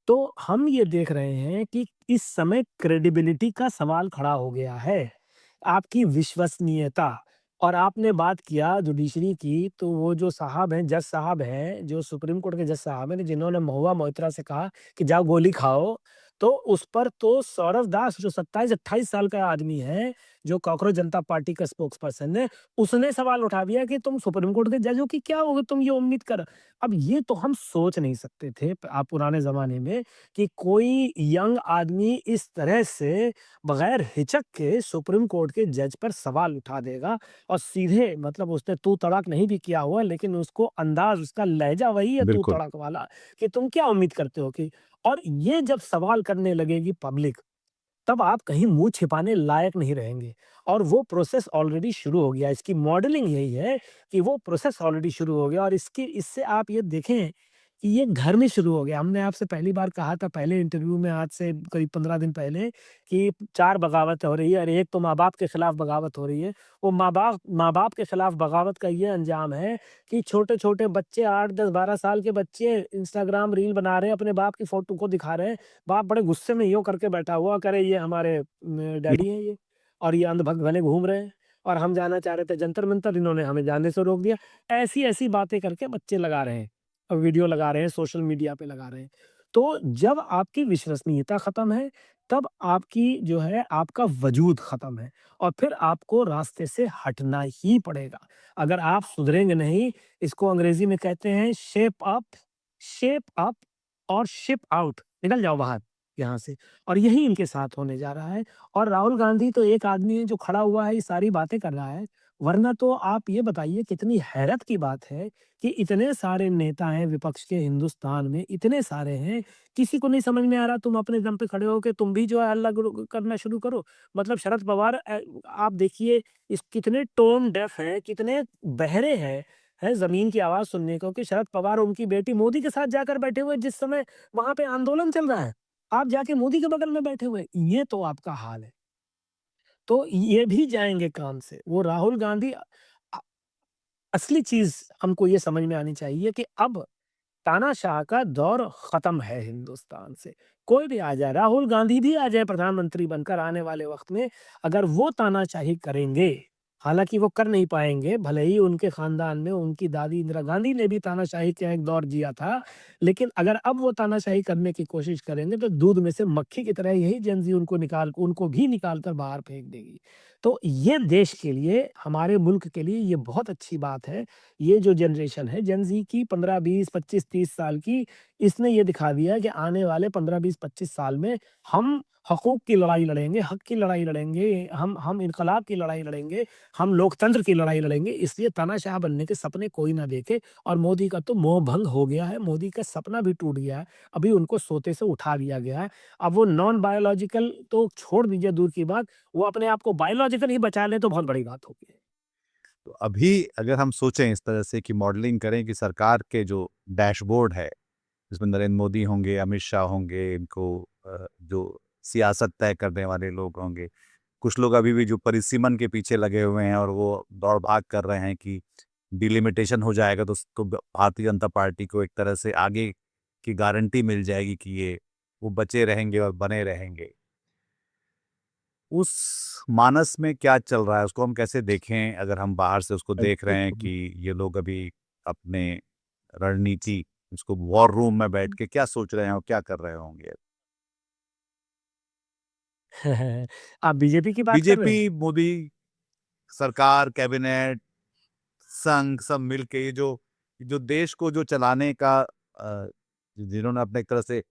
तो हम ये देख रहे हैं कि इस समय क्रेडिबिलिटी का सवाल खड़ा हो गया है। आपकी विश्वसनीयता। और आपने बात किया जुडिशरी की, तो वो जो साहब हैं, जज साहब हैं, जो सुप्रीम कोर्ट के जज साहब हैं, जिन्होंने महुआ मोइत्रा से कहा कि जाओ गोली खाओ, तो उस पर तो सौरव दास जो 27-28 साल का आदमी है, जो कॉकरोच जनता पार्टी का स्पोक्स पर्सन है, उसने सवाल उठा दिया कि तुम सुप्रीम कोर्ट के जज हो कि क्या हो गया, तुम ये उम्मीद कर। अब ये तो हम सोच नहीं सकते थे आप पुराने ज़माने में कि कोई यंग आदमी इस तरह से बगैर हिचक के सुप्रीम कोर्ट के जज पर सवाल उठा देगा और सीधे, मतलब उसने तू तड़ाक नहीं भी किया हुआ, लेकिन उसको अंदाज़, उसका लहज़ा वही है तू बिल्कुल, तड़ाक वाला, कि तुम क्या उम्मीद करते हो कि। और ये जब सवाल करने लगेगी पब्लिक, तब आप कहीं मुँह छिपाने लायक नहीं रहेंगे और वो प्रोसेस ऑलरेडी शुरू हो गया है। इसकी मॉडलिंग यही है कि वो प्रोसेस ऑलरेडी शुरू हो गया और इससे आप ये देखें कि ये घर में शुरू हो गया। हमने आपसे पहली बार कहा था पहले इंटरव्यू में, आज से करीब 15 दिन पहले, कि 4 बगावत हो रही है और एक तो माँ-बाप के खिलाफ बगावत हो रही है। वो माँ-बाप के खिलाफ बगावत का ये अंजाम है कि छोटे-छोटे बच्चे, 8, 10, 12 साल के बच्चे इंस्टाग्राम रील बना रहे हैं, अपने बाप की फ़ोटो को दिखा रहे हैं। बाप बड़े गुस्से में यूँ करके बैठा हुआ, कह रहे ये हमारे डैडी हैं ये, और ये अंध-भक्त बने घूम रहे हैं और हम जाना चाह रहे थे जंतर-मंतर, इन्होंने हमें जाने से रोक दिया। ऐसी-ऐसी बातें करके बच्चे लगा रहे हैं, वीडियो लगा रहे हैं, सोशल मीडिया पे लगा रहे हैं। तो जब आपकी विश्वसनीयता खत्म है, तब आपकी जो है आपका वजूद खत्म है और फिर आपको रास्ते से हटना ही पड़ेगा। अगर आप सुधरेंगे नहीं, इसको अंग्रेज़ी में कहते हैं शेप अप और शिप आउट, निकल जाओ बाहर यहाँ से। और यही इनके साथ होने जा रहा है। और राहुल गांधी तो एक आदमी है जो खड़ा हुआ है, ये सारी बातें कर रहा है। वरना तो आप ये बताइए, कितनी हैरत की बात है कि इतने सारे नेता हैं विपक्ष के हिंदुस्तान में, इतने सारे हैं, किसी को नहीं समझ में आ रहा, तुम अपने दम पे खड़े हो के तुम भी जो है हल्ला करना शुरू करो। मतलब शरद पवार, आप देखिए, इस कितने टोन डेफ हैं, कितने बहरे हैं जमीन की आवाज सुनने को, कि शरद पवार उनकी बेटी मोदी के साथ जाकर बैठे हुए, जिस समय वहां पे आंदोलन चल रहा है, आप जाके मोदी के बगल में बैठे हुए, ये तो आपका हाल है। तो ये भी जाएंगे काम से, वो राहुल गांधी। असली चीज हमको ये समझ में आनी चाहिए कि अब तानाशाह का दौर खत्म है हिंदुस्तान से। कोई भी आ जाए, राहुल गांधी भी आ जाए प्रधानमंत्री बनकर आने वाले वक्त में, अगर वो तानाशाही करेंगे, हालांकि वो कर नहीं पाएंगे, भले ही उनके खानदान में उनकी दादी इंदिरा गांधी ने भी तानाशाही का एक दौर जिया था, लेकिन अगर अब वो तानाशाही करने की कोशिश करेंगे तो दूध में से मक्खी की तरह यही जेनजी उनको भी निकाल कर बाहर फेंक देगी। तो ये देश के लिए, हमारे मुल्क के लिए ये बहुत अच्छी बात है। ये जो जनरेशन है जेन ज़ी की, 15, 20, 25, 30 साल की, इसने ये दिखा दिया है कि आने वाले 15, 20, 25 साल में हम हकूक़ की लड़ाई लड़ेंगे, हक की लड़ाई लड़ेंगे, हम इन्कलाब की लड़ाई लड़ेंगे, हम लोकतंत्र की लड़ाई लड़ेंगे। इसलिए तानाशाह बनने के सपने कोई ना देखे। और मोदी का तो मोह भंग हो गया है, मोदी का सपना भी टूट गया है। अभी उनको सोते से उठा दिया गया है। अब वो नॉन बायोलॉजिकल तो छोड़ दीजिए दूर की बात, वो अपने आप को बायोलॉजिकल ही बचा लें तो बहुत बड़ी बात होगी। तो अभी अगर हम सोचें इस तरह से कि मॉडलिंग करें कि सरकार के जो डैशबोर्ड है, जिसमें नरेंद्र मोदी होंगे, अमित शाह होंगे, इनको जो सियासत तय करने वाले लोग होंगे, कुछ लोग अभी भी जो परिसीमन के पीछे लगे हुए हैं और वो दौड़-भाग कर रहे हैं कि डिलिमिटेशन हो जाएगा तो उसको भारतीय जनता पार्टी को एक तरह से आगे की गारंटी मिल जाएगी कि ये वो बचे रहेंगे और बने रहेंगे। उस मानस में क्या चल रहा है? उसको हम कैसे देखें अगर हम बाहर से उसको देख रहे हैं कि ये लोग अभी अपने रणनीति, उसको वॉर रूम में बैठ के क्या सोच रहे हैं और क्या कर रहे होंगे? आप बीजेपी की बात कर रहे बीजेपी, हैं? मोदी सरकार, कैबिनेट, संघ सब मिल के ये जो जो देश को जो चलाने का जिन्होंने अपने एक तरह से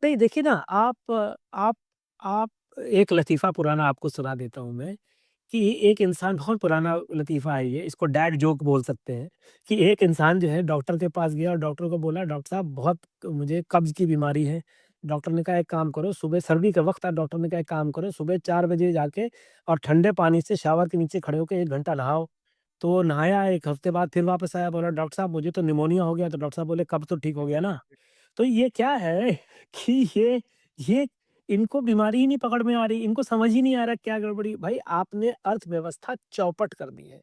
नहीं, देखिए ना, आप एक लतीफ़ा पुराना आपको सुना देता हूँ मैं, कि एक इंसान, बहुत पुराना लतीफ़ा है ये, इसको डैड जोक बोल सकते हैं, कि एक इंसान जो है डॉक्टर के पास गया और डॉक्टर को बोला, डॉक्टर साहब बहुत मुझे कब्ज़ की बीमारी है। डॉक्टर ने कहा एक काम करो, सुबह सर्दी का वक़्त था, डॉक्टर ने कहा एक काम करो, सुबह 4 बजे जाके और ठंडे पानी से शावर के नीचे खड़े होके 1 घंटा नहाओ। तो वो नहाया, 1 हफ़्ते बाद फिर वापस आया, बोला डॉक्टर साहब मुझे तो निमोनिया हो गया। तो डॉक्टर साहब बोले कब्ज़ तो ठीक हो गया ना? तो ये क्या है कि ये इनको बीमारी ही नहीं पकड़ में आ रही, इनको समझ ही नहीं आ रहा क्या गड़बड़ी। भाई, आपने अर्थव्यवस्था चौपट कर दी है।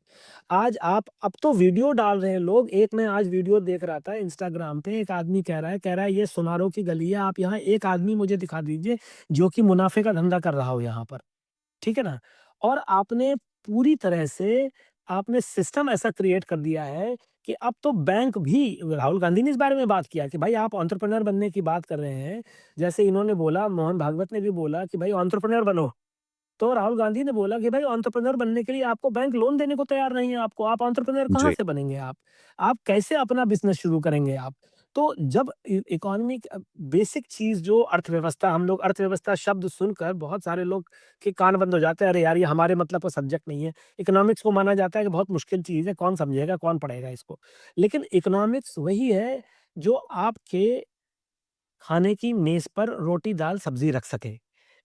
आज आप अब तो वीडियो डाल रहे हैं लोग। एक मैं आज वीडियो देख रहा था इंस्टाग्राम पे, एक आदमी कह रहा है ये सुनारों की गली है, आप यहाँ एक आदमी मुझे दिखा दीजिए जो कि मुनाफ़े का धंधा कर रहा हो यहाँ पर। ठीक है ना? और आपने पूरी तरह से आपने सिस्टम ऐसा क्रिएट कर दिया है कि अब तो बैंक भी, राहुल गांधी ने इस बारे में बात किया कि भाई आप एंटरप्रेन्योर बनने की बात कर रहे हैं। जैसे इन्होंने बोला, मोहन भागवत ने भी बोला कि भाई एंटरप्रेन्योर बनो। तो राहुल गांधी ने बोला कि भाई एंटरप्रेन्योर बनने के लिए आपको बैंक लोन देने को तैयार नहीं है आपको, आप एंटरप्रेन्योर कहाँ जी, से बनेंगे आप? आप कैसे अपना बिज़नेस शुरू करेंगे आप? तो जब इकोनॉमिक बेसिक चीज़ जो अर्थव्यवस्था, हम लोग अर्थव्यवस्था शब्द सुनकर बहुत सारे लोग के कान बंद हो जाते हैं, अरे यार ये हमारे मतलब का सब्जेक्ट नहीं है। इकोनॉमिक्स को माना जाता है कि बहुत मुश्किल चीज़ है, कौन समझेगा, कौन पढ़ेगा इसको? लेकिन इकोनॉमिक्स वही है जो आपके खाने की मेज़ पर रोटी, दाल, सब्ज़ी रख सके।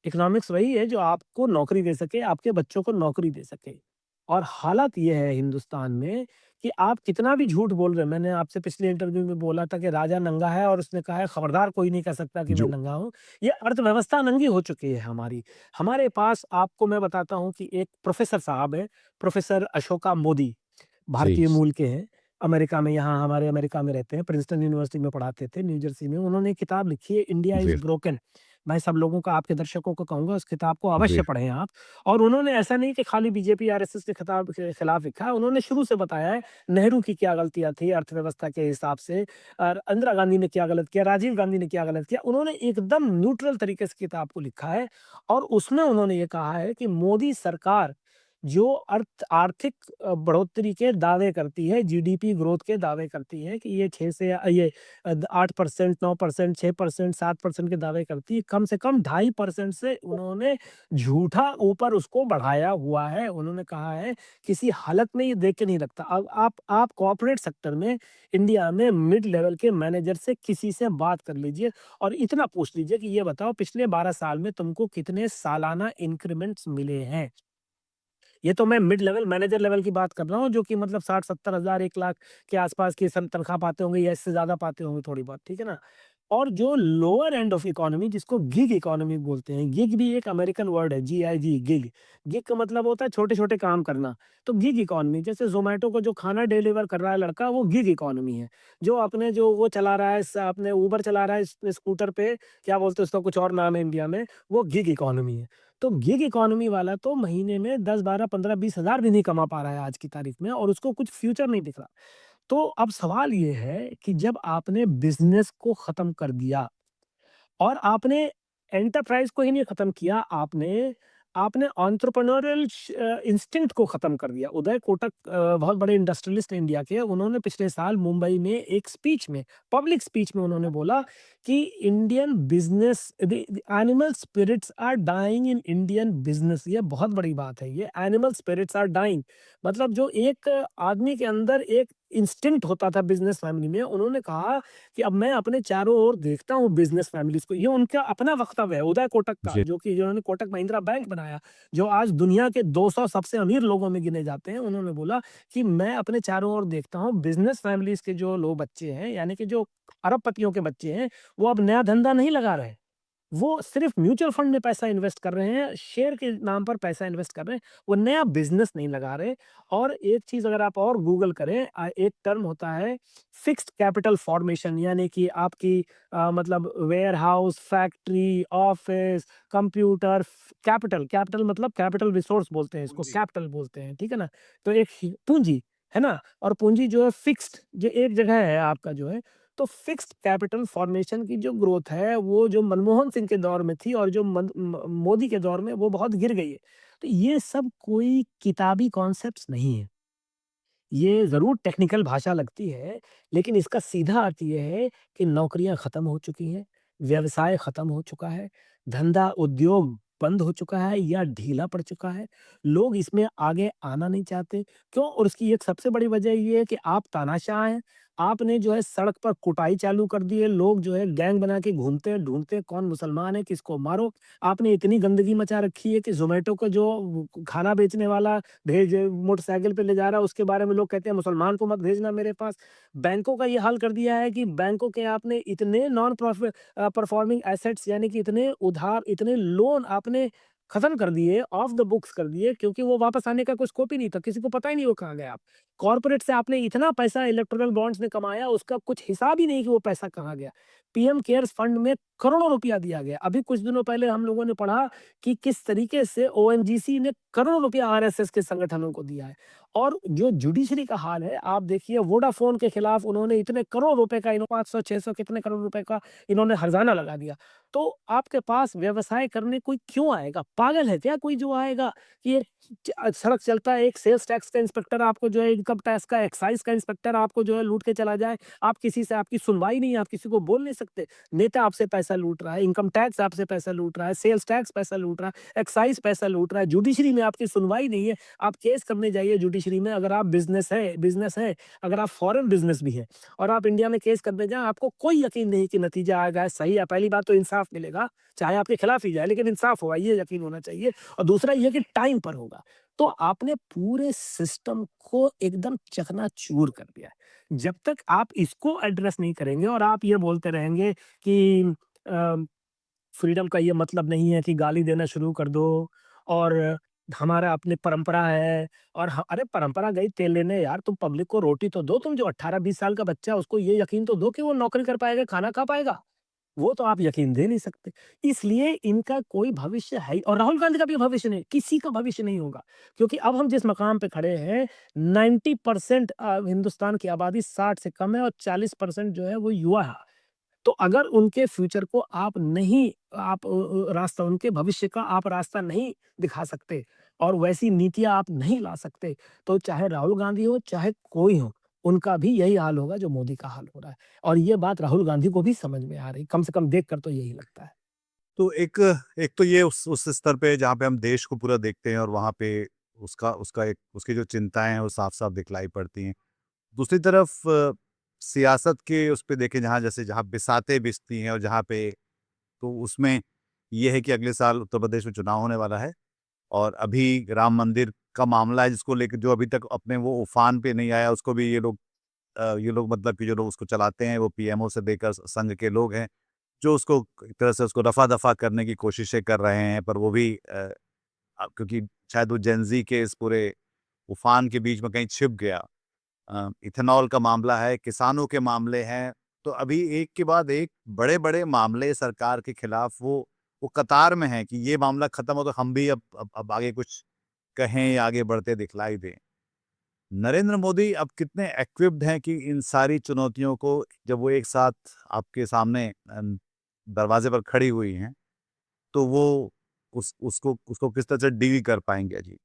इकोनॉमिक्स वही है जो आपको नौकरी दे सके, आपके बच्चों को नौकरी दे सके। और हालत ये है हिंदुस्तान में कि आप कितना भी झूठ बोल रहे हैं। मैंने आपसे पिछले इंटरव्यू में बोला था कि राजा नंगा है और उसने कहा है खबरदार कोई नहीं कह सकता कि मैं जो नंगा हूँ। ये अर्थव्यवस्था नंगी हो चुकी है हमारी। हमारे पास, आपको मैं बताता हूँ कि एक प्रोफ़ेसर साहब हैं, प्रोफ़ेसर अशोका मोदी। जी, भारतीय मूल के हैं। अमेरिका में, यहाँ हमारे अमेरिका में रहते हैं, प्रिंसटन यूनिवर्सिटी में पढ़ाते थे, न्यू जर्सी में। उन्होंने एक किताब लिखी है, इंडिया इज़ जी, ब्रोकन। मैं सब लोगों को, आपके दर्शकों को कहूँगा उस किताब को जी, अवश्य पढ़ें आप। और उन्होंने ऐसा नहीं कि खाली बीजेपी, आरएसएस के खिताब के खिलाफ लिखा है, उन्होंने शुरू से बताया है, नेहरू की क्या गलतियाँ थी अर्थव्यवस्था के हिसाब से, और इंदिरा गांधी ने क्या गलत किया, राजीव गांधी ने क्या गलत किया। उन्होंने एकदम न्यूट्रल तरीके से किताब को लिखा है और उसमें उन्होंने ये कहा है कि मोदी सरकार जो आर्थिक बढ़ोतरी के दावे करती है, जीडीपी ग्रोथ के दावे करती है कि ये 6 से 8%, 9%, 6%, 7% के दावे करती है। कम से कम 2.5% से उन्होंने झूठा ऊपर उसको बढ़ाया हुआ है। उन्होंने कहा है किसी हालत में ये देख के नहीं लगता। अब आप कॉर्पोरेट सेक्टर में इंडिया में मिड लेवल के मैनेजर से किसी से बात कर लीजिए और इतना पूछ लीजिए कि ये बताओ पिछले 12 साल में तुमको कितने सालाना इंक्रीमेंट्स मिले हैं? ये तो मैं मिड लेवल मैनेजर लेवल की बात कर रहा हूँ जो कि मतलब 60-70 हज़ार 1 लाख के आसपास की सम तनख्वाह पाते होंगे या इससे ज़्यादा पाते होंगे थोड़ी बहुत, ठीक है ना? और जो लोअर एंड ऑफ इकोनॉमी जिसको गिग इकोनॉमी बोलते हैं, गिग भी एक अमेरिकन वर्ड है GIG गिग। गिग का मतलब होता है छोटे-छोटे काम करना। तो गिग इकोनॉमी जैसे ज़ोमैटो को जो खाना डिलीवर कर रहा है लड़का वो गिग इकोनॉमी है। जो वो चला रहा है अपने उबर चला रहा है स्कूटर पे, क्या बोलते हैं उसका कुछ और नाम है इंडिया में, वो गिग इकोनॉमी है। तो गिग इकोनॉमी वाला तो महीने में 10, 12, 15, 20 हज़ार भी नहीं कमा पा रहा है आज की तारीख में और उसको कुछ फ्यूचर नहीं दिख रहा। तो अब सवाल ये है कि जब आपने बिज़नेस को ख़त्म कर दिया और आपने एंटरप्राइज़ को ही नहीं खत्म किया, आपने आपने एंटरप्रेन्योरियल इंस्टिंक्ट को खत्म कर दिया। उदय कोटक बहुत बड़े इंडस्ट्रियलिस्ट हैं इंडिया के, उन्होंने पिछले साल मुंबई में एक स्पीच में, पब्लिक स्पीच में उन्होंने बोला कि Indian business the animal spirits are dying in Indian business. ये बहुत बड़ी बात है, ये एनिमल स्पिरिट्स आर डाइंग मतलब जो एक आदमी के अंदर एक इंस्टिंक्ट होता था बिज़नेस फैमिली में, उन्होंने कहा कि अब मैं अपने चारों ओर देखता हूँ बिज़नेस फैमिलीज़ को। ये उनका अपना वक्तव्य है उदय कोटक का, जी। जो कि जिन्होंने कोटक महिंद्रा बैंक बनाया, जो आज दुनिया के 200 सबसे अमीर लोगों में गिने जाते हैं। उन्होंने बोला कि मैं अपने चारों ओर देखता हूँ बिज़नेस फैमिलीज़ के जो लोग बच्चे हैं, यानी कि जो अरबपतियों के बच्चे हैं, वो अब नया धंधा नहीं लगा रहे हैं। वो सिर्फ़ म्यूचुअल फंड में पैसा इन्वेस्ट कर रहे हैं, शेयर के नाम पर पैसा इन्वेस्ट कर रहे हैं, वो नया बिज़नेस नहीं लगा रहे। और एक चीज़ अगर आप और गूगल करें एक टर्म होता है फिक्स्ड कैपिटल फॉर्मेशन यानी कि आपकी मतलब warehouse, factory, office, computer capital मतलब कैपिटल रिसोर्स बोलते हैं इसको, जी। कैपिटल बोलते हैं, ठीक है ना? तो एक ही पूँजी, है ना? और पूँजी जो है फिक्स्ड जो एक जगह है आपका जो है तो फिक्स्ड कैपिटल फॉर्मेशन की जो ग्रोथ है, वो जो मनमोहन सिंह के दौर में थी और जो मोदी के दौर में वो बहुत गिर गई है। तो ये सब कोई किताबी कॉन्सेप्ट्स नहीं है। ये ज़रूर टेक्निकल भाषा लगती है, लेकिन इसका सीधा अर्थ ये है कि नौकरियाँ खत्म हो चुकी हैं, व्यवसाय खत्म हो चुका है, धंधा उद्योग बंद हो चुका है या ढीला पड़ चुका है। लोग इसमें आगे आना नहीं चाहते। क्यों? और उसकी एक सबसे बड़ी वजह ये है कि आप तानाशाह हैं। आपने जो है सड़क पर कुटाई चालू कर दी है। लोग जो है गैंग बना के घूमते हैं, ढूँढते हैं कौन मुसलमान है, किसको मारो। आपने इतनी गंदगी मचा रखी है कि ज़ोमैटो का जो खाना बेचने वाला मोटरसाइकिल पे ले जा रहा है, उसके बारे में लोग कहते हैं मुसलमान को मत भेजना मेरे पास। बैंकों का ये हाल कर दिया है कि बैंकों के आपने इतने परफॉर्मिंग एसेट्स यानी कि इतने लोन आपने खत्म कर दिए, ऑफ द बुक्स कर दिए क्योंकि वो वापस आने का कोई स्कोप ही नहीं था, किसी को पता ही नहीं वो कहाँ गया। कॉर्पोरेट से आपने इतना पैसा इलेक्टोरल बॉन्ड्स में कमाया, उसका कुछ हिसाब ही नहीं कि वो पैसा कहाँ गया। पीएम केयर्स फंड में करोड़ों रुपया दिया गया। अभी कुछ दिनों पहले हम लोगों ने पढ़ा कि किस तरीके से ओएनजीसी ने करोड़ों रुपया आरएसएस के संगठनों को दिया है। और जो जुडिशरी का हाल है, आप देखिए वोडाफ़ोन के खिलाफ उन्होंने इतने करोड़ रुपए का 500, 600 कितने करोड़ रुपए का इन्होंने हर्जाना लगा दिया। तो आपके पास व्यवसाय करने कोई क्यों आएगा? पागल है क्या कोई जो आएगा? कि एक सड़क चलता है, एक सेल्स टैक्स का इंस्पेक्टर आपको जो है इनकम टैक्स का, एक्साइज़ का इंस्पेक्टर आपको जो है लूट के चला जाए। आप किसी से आपकी सुनवाई नहीं है, आप किसी को बोल नहीं सकते। नेता आपसे पैसा लूट रहा है, इनकम टैक्स आपसे पैसा लूट रहा है, सेल्स टैक्स पैसा लूट रहा है, एक्साइज़ पैसा लूट रहा है, जुडिशरी में आपकी सुनवाई नहीं है। आप केस करने जाइए जुडिशरी में अगर आप बिज़नेस है, अगर आप फॉरेन बिज़नेस भी है और आप इंडिया में केस करने जाएँ, आपको कोई यकीन नहीं कि नतीजा आएगा सही है। पहली बात तो इंसाफ मिलेगा, चाहे आपके खिलाफ ही जाए लेकिन इंसाफ होगा, ये यकीन होना चाहिए और दूसरा ये कि टाइम पर होगा। तो आपने पूरे सिस्टम को एकदम चकनाचूर कर दिया है। जब तक आप इसको एड्रेस नहीं करेंगे और आप ये बोलते रहेंगे कि अ फ्रीडम का ये मतलब नहीं है कि गाली देना शुरू कर दो और हमारा अपनी परंपरा है और अरे परंपरा गई तेल लेने यार तुम पब्लिक को रोटी तो दो तुम जो 18-20 साल का बच्चा है उसको ये यकीन तो दो कि वो नौकरी कर पाएगा खाना खा पाएगा वो तो आप यकीन दे नहीं सकते इसलिए इनका कोई भविष्य है ही और राहुल गांधी का भी भविष्य नहीं किसी का भविष्य नहीं होगा क्योंकि अब हम जिस मकाम पे खड़े हैं 90% हिंदुस्तान की आबादी 60 से कम है और 40% जो है वो युवा है तो अगर उनके फ्यूचर को आप नहीं आप रास्ता उनके भविष्य का आप रास्ता नहीं दिखा सकते और वैसी नीतियाँ आप नहीं ला सकते, तो चाहे राहुल गांधी हो, चाहे कोई हो, उनका भी यही हाल होगा जो मोदी का हाल हो रहा है। और ये बात राहुल गांधी को भी समझ में आ रही, कम से कम देख कर तो यही लगता है। तो एक एक तो ये उस स्तर पे जहाँ पे हम देश को पूरा देखते हैं और वहाँ पे उसका उसका एक उसकी जो चिंताएँ हैं वो साफ-साफ दिखलाई पड़ती हैं। दूसरी तरफ सियासत के उस पे देखें जहाँ जैसे जहाँ बिसातें बिछती हैं और जहाँ पे तो उसमें ये है कि अगले साल उत्तर प्रदेश में चुनाव होने वाला है और अभी राम मंदिर का मामला है जिसको लेके जो अभी तक अपने वो उफान पे नहीं आया उसको भी ये लोग मतलब कि जो लोग उसको चलाते हैं वो पीएमओ से लेकर संघ के लोग हैं, जो उसको एक तरह से उसको रफ़ा-दफ़ा करने की कोशिशें कर रहे हैं पर वो भी क्योंकि शायद वो जेन ज़ी के इस पूरे उफान के बीच में कहीं छिप गया। इथेनॉल का मामला है, किसानों के मामले हैं, तो अभी एक के बाद एक बड़े-बड़े मामले सरकार के खिलाफ वो कतार में हैं कि ये मामला खत्म हो तो हम भी अब आगे कुछ कहें या आगे बढ़ते दिखलाई दें। नरेंद्र मोदी अब कितने इक्विप्ड हैं कि इन सारी चुनौतियों को जब वो एक साथ आपके सामने दरवाजे पर खड़ी हुई हैं, तो वो उसको किस तरह से डील कर पाएँगे? जी।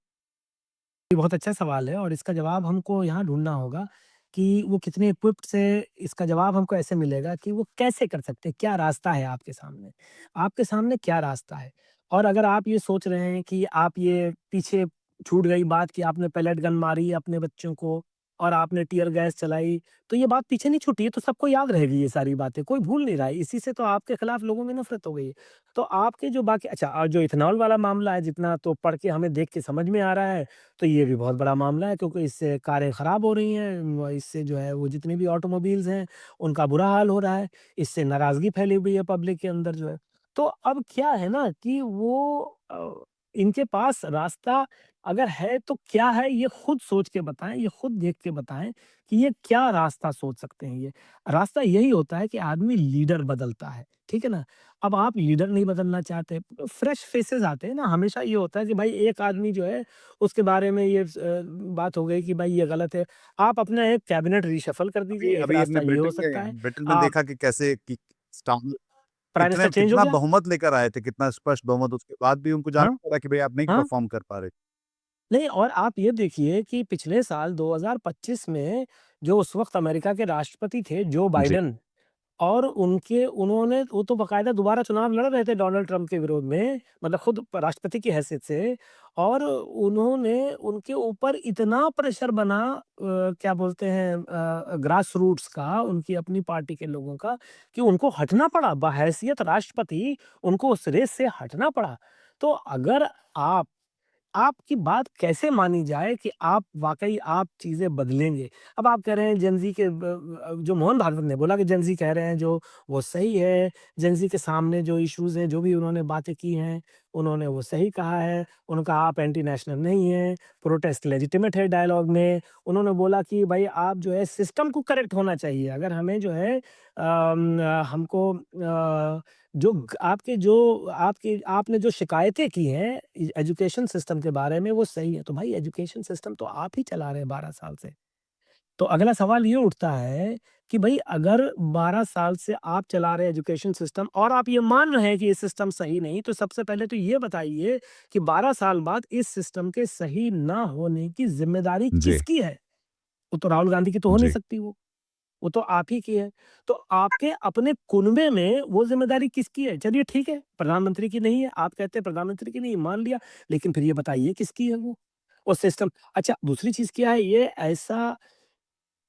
ये बहुत अच्छा सवाल है और इसका जवाब हमको यहाँ ढूँढना होगा कि वो कितने इक्विप्ड से इसका जवाब हमको ऐसे मिलेगा कि वो कैसे कर सकते हैं, क्या रास्ता है आपके सामने? आपके सामने क्या रास्ता है? और अगर आप ये सोच रहे हैं कि आप ये पीछे छूट गई बात कि आपने पेलेट गन मारी अपने बच्चों को और आपने टियर गैस चलाई, तो ये बात पीछे नहीं छूटी है, तो सबको याद रहेगी ये सारी बातें, कोई भूल नहीं रहा है। इसी से तो आपके खिलाफ लोगों में नफ़रत हो गई है। तो आपके जो बाकी अच्छा और जो इथेनॉल वाला मामला है, जितना तो पढ़ के हमें देख के समझ में आ रहा है, तो ये भी बहुत बड़ा मामला है क्योंकि इससे कारें खराब हो रही हैं, इससे जो है वो जितने भी ऑटोमोबाइल्स हैं, उनका बुरा हाल हो रहा है, इससे नाराज़गी फैली हुई है पब्लिक के अंदर जो है। तो अब क्या है ना कि वो इनके पास रास्ता अगर है तो क्या है ये खुद सोच के बताएँ, ये खुद देख के बताएँ कि ये क्या रास्ता सोच सकते हैं ये। रास्ता यही होता है कि आदमी लीडर बदलता है, ठीक है ना? अब आप लीडर नहीं बदलना चाहते, फ्रेश फेसेस आते हैं ना, हमेशा ये होता है कि भाई एक आदमी जो है उसके बारे में ये बात हो गई कि भाई ये गलत है। आप अपना एक कैबिनेट रिशफ़ल कर अभी दीजिए, एक अभी हमने रास्ता ये हो सकता है। ब्रिटेन में आप देखा कि कैसे कि स्टाम प्राइम कितने मिनिस्टर चेंज हो कितना गया। बहुमत लेकर आए थे, कितना स्पष्ट बहुमत, उसके बाद भी उनको हाँ, जानना पड़ा कि भई आप नहीं हाँ। परफ़ॉर्म कर पा रहे। नहीं और आप ये देखिए कि पिछले साल 2025 में जो उस वक़्त अमेरिका के राष्ट्रपति थे जो जी। बाइडेन और उन्होंने वो तो बाकायदा दोबारा चुनाव लड़ रहे थे डोनाल्ड ट्रम्प के विरोध में, मतलब खुद राष्ट्रपति की हैसियत से और उन्होंने उनके ऊपर इतना प्रेशर बना क्या बोलते हैं ग्रास रूट्स का, उनकी अपनी पार्टी के लोगों का, कि उनको हटना पड़ा, बहैसियत राष्ट्रपति उनको उस रेस से हटना पड़ा। तो अगर आपकी बात कैसे मानी जाए कि आप वाक़ई आप चीज़ें बदलेंगे? अब आप कह रहे हैं जेन ज़ी के जो मोहन भागवत ने बोला कि जेन ज़ी कह रहे हैं जो वो सही है, जेन ज़ी के सामने जो इश्यूज़ हैं, जो भी उन्होंने बातें की हैं, उन्होंने वो सही कहा है। उन्होंने कहा आप एंटी नेशनल नहीं हैं, प्रोटेस्ट लेजिटिमेट है डायलॉग में। उन्होंने बोला कि भई आप जो है सिस्टम को करेक्ट होना चाहिए। अगर हमें जो है हमको जो ग आपके जो आपकी आपने जो शिकायतें की हैं एजुकेशन सिस्टम के बारे में वो सही है। तो भाई एजुकेशन सिस्टम तो आप ही चला रहे हैं 12 साल से। तो अगला सवाल ये उठता है कि भई अगर 12 साल से आप चला रहे हैं एजुकेशन सिस्टम और आप ये मान रहे हैं कि ये सिस्टम सही नहीं, तो सबसे पहले तो ये बताइए कि 12 साल बाद इस सिस्टम के सही ना होने की ज़िम्मेदारी जी, किसकी है? वो तो राहुल गांधी की तो हो नहीं जी। सकती वो तो आप ही की है। तो आपके अपने कुनबे में वो ज़िम्मेदारी किसकी है? चलिए ठीक है, प्रधानमंत्री की नहीं है, आप कहते हैं प्रधानमंत्री की नहीं है, मान लिया, लेकिन फिर ये बताइए किसकी है वो? वो सिस्टम अच्छा दूसरी चीज़ क्या है, ये ऐसा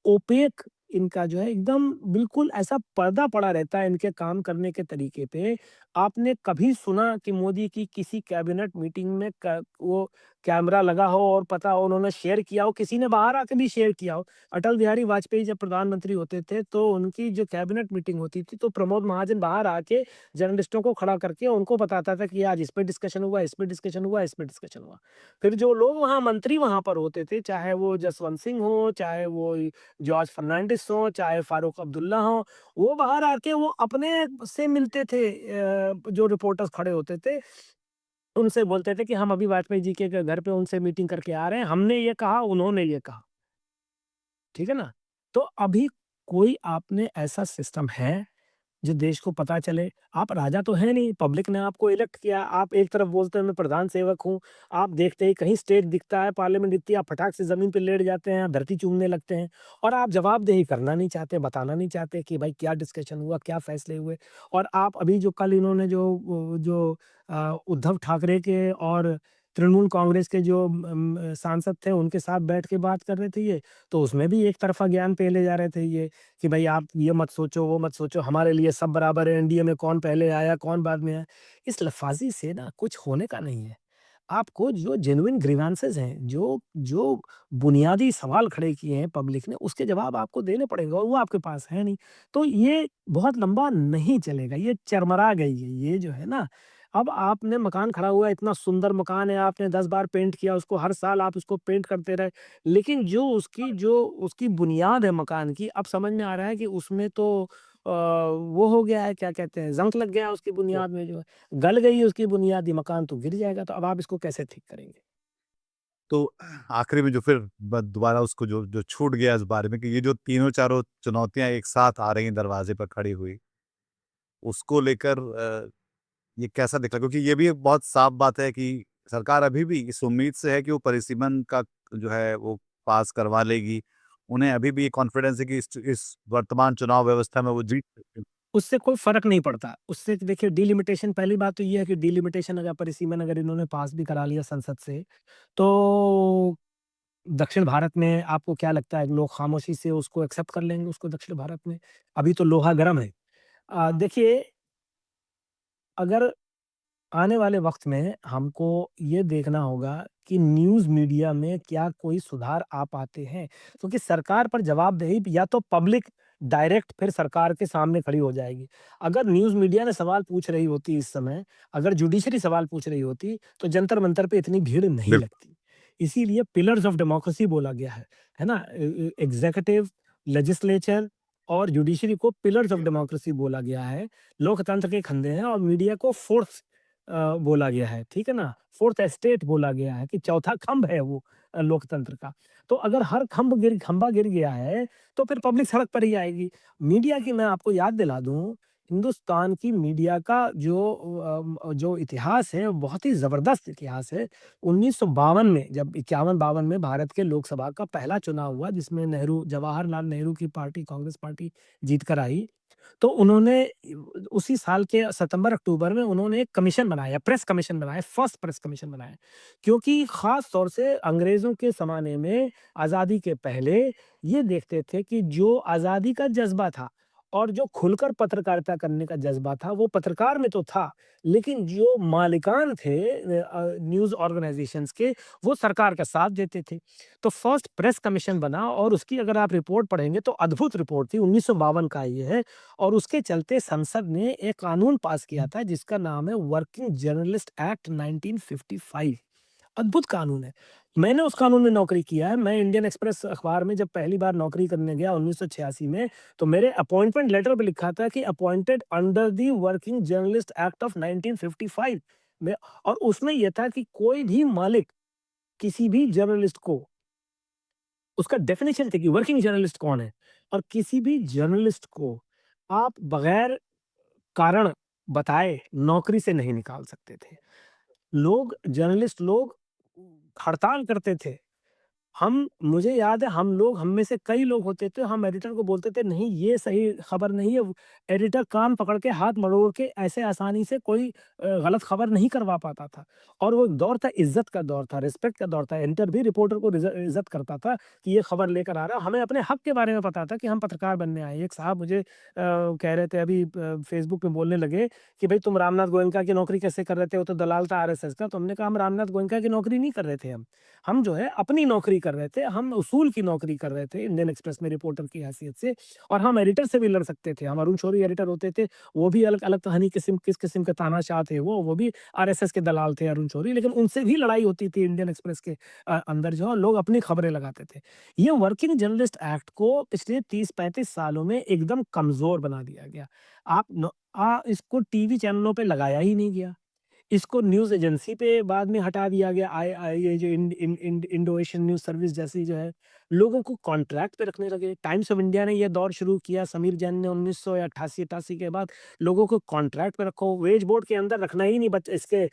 ओपेक इनका जो है एकदम बिल्कुल ऐसा पर्दा पड़ा रहता है इनके काम करने के तरीके पे। आपने कभी सुना कि मोदी की किसी कैबिनेट मीटिंग में क वो कैमरा लगा हो और पता हो उन्होंने शेयर किया हो, किसी ने बाहर आके भी शेयर किया हो। अटल बिहारी वाजपेयी जब प्रधानमंत्री होते थे तो उनकी जो कैबिनेट मीटिंग होती थी तो प्रमोद महाजन बाहर आके जर्नलिस्टों को खड़ा करके उनको बताता था कि आज इस पे डिस्कशन हुआ, इस पे डिस्कशन हुआ, इस पे डिस्कशन हुआ। फिर जो लोग वहाँ मंत्री वहाँ पर होते थे, चाहे वो जसवंत सिंह हो, चाहे वो जॉर्ज फर्नांडिस हों, चाहे फारूक अब्दुल्ला हों, वो बाहर आके वो अपने से मिलते थे जो रिपोर्टर्स खड़े होते थे, उनसे बोलते थे कि हम अभी वाजपेयी जी के घर पे उनसे मीटिंग करके आ रहे हैं, हमने ये कहा, उन्होंने ये कहा, ठीक है ना? तो अभी कोई आपने ऐसा सिस्टम है? जो देश को पता चले। आप राजा तो हैं नहीं, पब्लिक ने आपको इलेक्ट किया, आप एक तरफ बोलते हैं मैं प्रधान सेवक हूँ, आप देखते ही कहीं स्टेट दिखता है, पार्लियामेंट दिखती है, आप फटाक से ज़मीन पे लेट जाते हैं, धरती चूमने लगते हैं और आप जवाबदेही करना नहीं चाहते, बताना नहीं चाहते कि भाई क्या डिस्कशन हुआ, क्या फैसले हुए। और आप अभी जो कल इन्होंने उद्धव ठाकरे के और तृणमूल कांग्रेस के जो सांसद थे, उनके साथ बैठ के बात कर रहे थे ये, तो उसमें भी एक तरफ़ा ज्ञान पेले जा रहे थे ये। कि भाई आप ये मत सोचो, वो मत सोचो, हमारे लिए सब बराबर है, एनडीए में कौन पहले आया, कौन बाद में आया। इस लफ़ाज़ी से ना कुछ होने का नहीं है। आपको जो जेन्युइन ग्रीवांसेस हैं, जो जो बुनियादी सवाल खड़े किए हैं पब्लिक ने, उसके जवाब आपको देने पड़ेंगे और वो आपके पास है नहीं। तो ये बहुत लंबा नहीं चलेगा, ये चरमरा गई है, ये जो है ना। अब आपने मकान खड़ा हुआ है, इतना सुंदर मकान है, आपने 10 बार पेंट किया उसको, हर साल आप उसको पेंट करते रहे, लेकिन जो उसकी बुनियाद है मकान की, अब समझ में आ रहा है कि उसमें तो वो हो गया है, क्या कहते हैं, ज़ंक लग गया है उसकी बुनियाद में जो है, गल गई है उसकी बुनियाद, ये मकान तो गिर जाएगा, तो अब आप इसको कैसे ठीक करेंगे? तो आखिरी में जो फिर दोबारा उसको जो जो छूट गया इस बारे में कि ये जो तीनों चारों चुनौतियां एक साथ आ रही हैं दरवाजे पर खड़ी हुई, उसको लेकर ये कैसा दिखा? क्योंकि ये भी एक बहुत साफ बात है कि सरकार अभी भी इस उम्मीद से है कि वो परिसीमन का जो है वो पास करवा लेगी। उन्हें अभी भी ये कॉन्फिडेंस है कि इस वर्तमान चुनाव व्यवस्था में वो जीत सकते हैं। उससे कोई फ़र्क नहीं पड़ता। उससे देखिए डिलिमिटेशन, पहली बात तो ये है कि डिलिमिटेशन अगर परिसीमन अगर इन्होंने पास भी करा लिया संसद से, तो दक्षिण भारत में आपको क्या लगता है लोग खामोशी से उसको एक्सेप्ट कर लेंगे उसको दक्षिण भारत में? अभी तो लोहा गर्म है। देखिए, अगर आने वाले वक़्त में हमको ये देखना होगा कि न्यूज़ मीडिया में क्या कोई सुधार आ पाते हैं? क्योंकि सरकार पर जवाबदेही या तो पब्लिक डायरेक्ट फिर सरकार के सामने खड़ी हो जाएगी। अगर न्यूज़ मीडिया ने सवाल पूछ रही होती इस समय, अगर जुडिशरी सवाल पूछ रही होती, तो जंतर-मंतर पे इतनी भीड़ नहीं बिल्कुल। लगती। इसीलिए पिलर्स ऑफ डेमोक्रेसी बोला गया है ना? एग्ज़ीक्यूटिव, लेजिस्लेचर और जुडिशरी को पिलर्स ऑफ डेमोक्रेसी बोला गया है। लोकतंत्र के खंभे हैं और मीडिया को फोर्थ बोला गया है, ठीक है ना? फोर्थ एस्टेट बोला गया है कि चौथा खंभ है वो लोकतंत्र का। तो अगर हर खंभा गिर गया है, तो फिर पब्लिक सड़क पर ही आएगी। मीडिया की मैं आपको याद दिला दूँ, हिंदुस्तान की मीडिया का जो इतिहास है, वो बहुत ही ज़बरदस्त इतिहास है। 1952 में जब 51-52 में भारत के लोकसभा का पहला चुनाव हुआ, जिसमें जवाहरलाल नेहरू की पार्टी, कांग्रेस पार्टी जीत कर आई। तो उन्होंने उसी साल के सितंबर-अक्टूबर में उन्होंने एक कमीशन बनाया, प्रेस कमीशन बनाया, फर्स्ट प्रेस कमीशन बनाया। क्योंकि ख़ास तौर से अंग्रेज़ों के ज़माने में आज़ादी के पहले ये देखते थे कि जो आज़ादी का जज़्बा था और जो खुलकर पत्रकारिता करने का जज़्बा था, वो पत्रकार में तो था, लेकिन जो मालिकान थे न्यूज़ ऑर्गनाइज़ेशंस के, वो सरकार का साथ देते थे। तो फर्स्ट प्रेस कमीशन बना और उसकी अगर आप रिपोर्ट पढ़ेंगे तो अद्भुत रिपोर्ट थी, 1952 का ये है। और उसके चलते संसद ने एक कानून पास किया था जिसका नाम है वर्किंग जर्नलिस्ट एक्ट 1955। अद्भुत कानून है। मैंने उस कानून में नौकरी किया है। मैं इंडियन एक्सप्रेस अखबार में जब पहली बार नौकरी करने गया 1986 में, तो मेरे अपॉइंटमेंट लेटर पे लिखा था कि appointed under the working journalist act of 1955 में। और उसमें ये था कि कोई भी मालिक किसी भी जर्नलिस्ट को, उसका डेफिनिशन थी कि वर्किंग जर्नलिस्ट कौन है, और किसी भी जर्नलिस्ट को आप बगैर कारण बताए नौकरी से नहीं निकाल सकते थे। जर्नलिस्ट लोग हड़ताल करते थे। मुझे याद है, हम में से कई लोग होते थे, हम एडिटर को बोलते थे नहीं ये सही खबर नहीं है। एडिटर कान पकड़ के हाथ मरोड़ के ऐसे आसानी से कोई गलत खबर नहीं करवा पाता था। और वो एक दौर था, इज्जत का दौर था, रिस्पेक्ट का दौर था। एडिटर भी रिपोर्टर को इज्जत करता था कि ये खबर लेकर आ रहा है। हमें अपने हक के बारे में पता था कि हम पत्रकार बनने आए हैं। एक साहब मुझे कह रहे थे अभी, फेसबुक पे बोलने लगे कि भाई तुम रामनाथ गोयनका की नौकरी कैसे कर रहे थे, वो तो दलाल था आरएसएस का। तो हमने कहा हम रामनाथ गोयनका की नौकरी नहीं कर रहे थे। हम जो है अपनी नौकरी कर रहे थे, हम उसूल की नौकरी कर रहे थे इंडियन एक्सप्रेस में रिपोर्टर की हैसियत से। और हम एडिटर से भी लड़ सकते थे। हम अरुण शौरी एडिटर होते थे, वो भी अलग-अलग कहानी किस किस्म के तानाशाह थे वो भी आरएसएस के दलाल थे अरुण शौरी, लेकिन उनसे भी लड़ाई होती थी इंडियन एक्सप्रेस के अंदर जो है, लोग अपनी खबरें लगाते थे। ये वर्किंग जर्नलिस्ट एक्ट को पिछले 30-35 सालों में एकदम कमज़ोर बना दिया गया। इसको टीवी चैनलों पे लगाया ही नहीं गया। इसको न्यूज़ एजेंसी पे बाद में हटा दिया गया। ये जो इंडो एशियन न्यूज़ सर्विस जैसी जो है, लोगों को कॉन्ट्रैक्ट पे रखने लगे। टाइम्स ऑफ इंडिया ने ये दौर शुरू किया, समीर जैन ने 1988-88 के बाद लोगों को कॉन्ट्रैक्ट पे रखो, वेज बोर्ड के अंदर रखना ही नहीं, बच इसके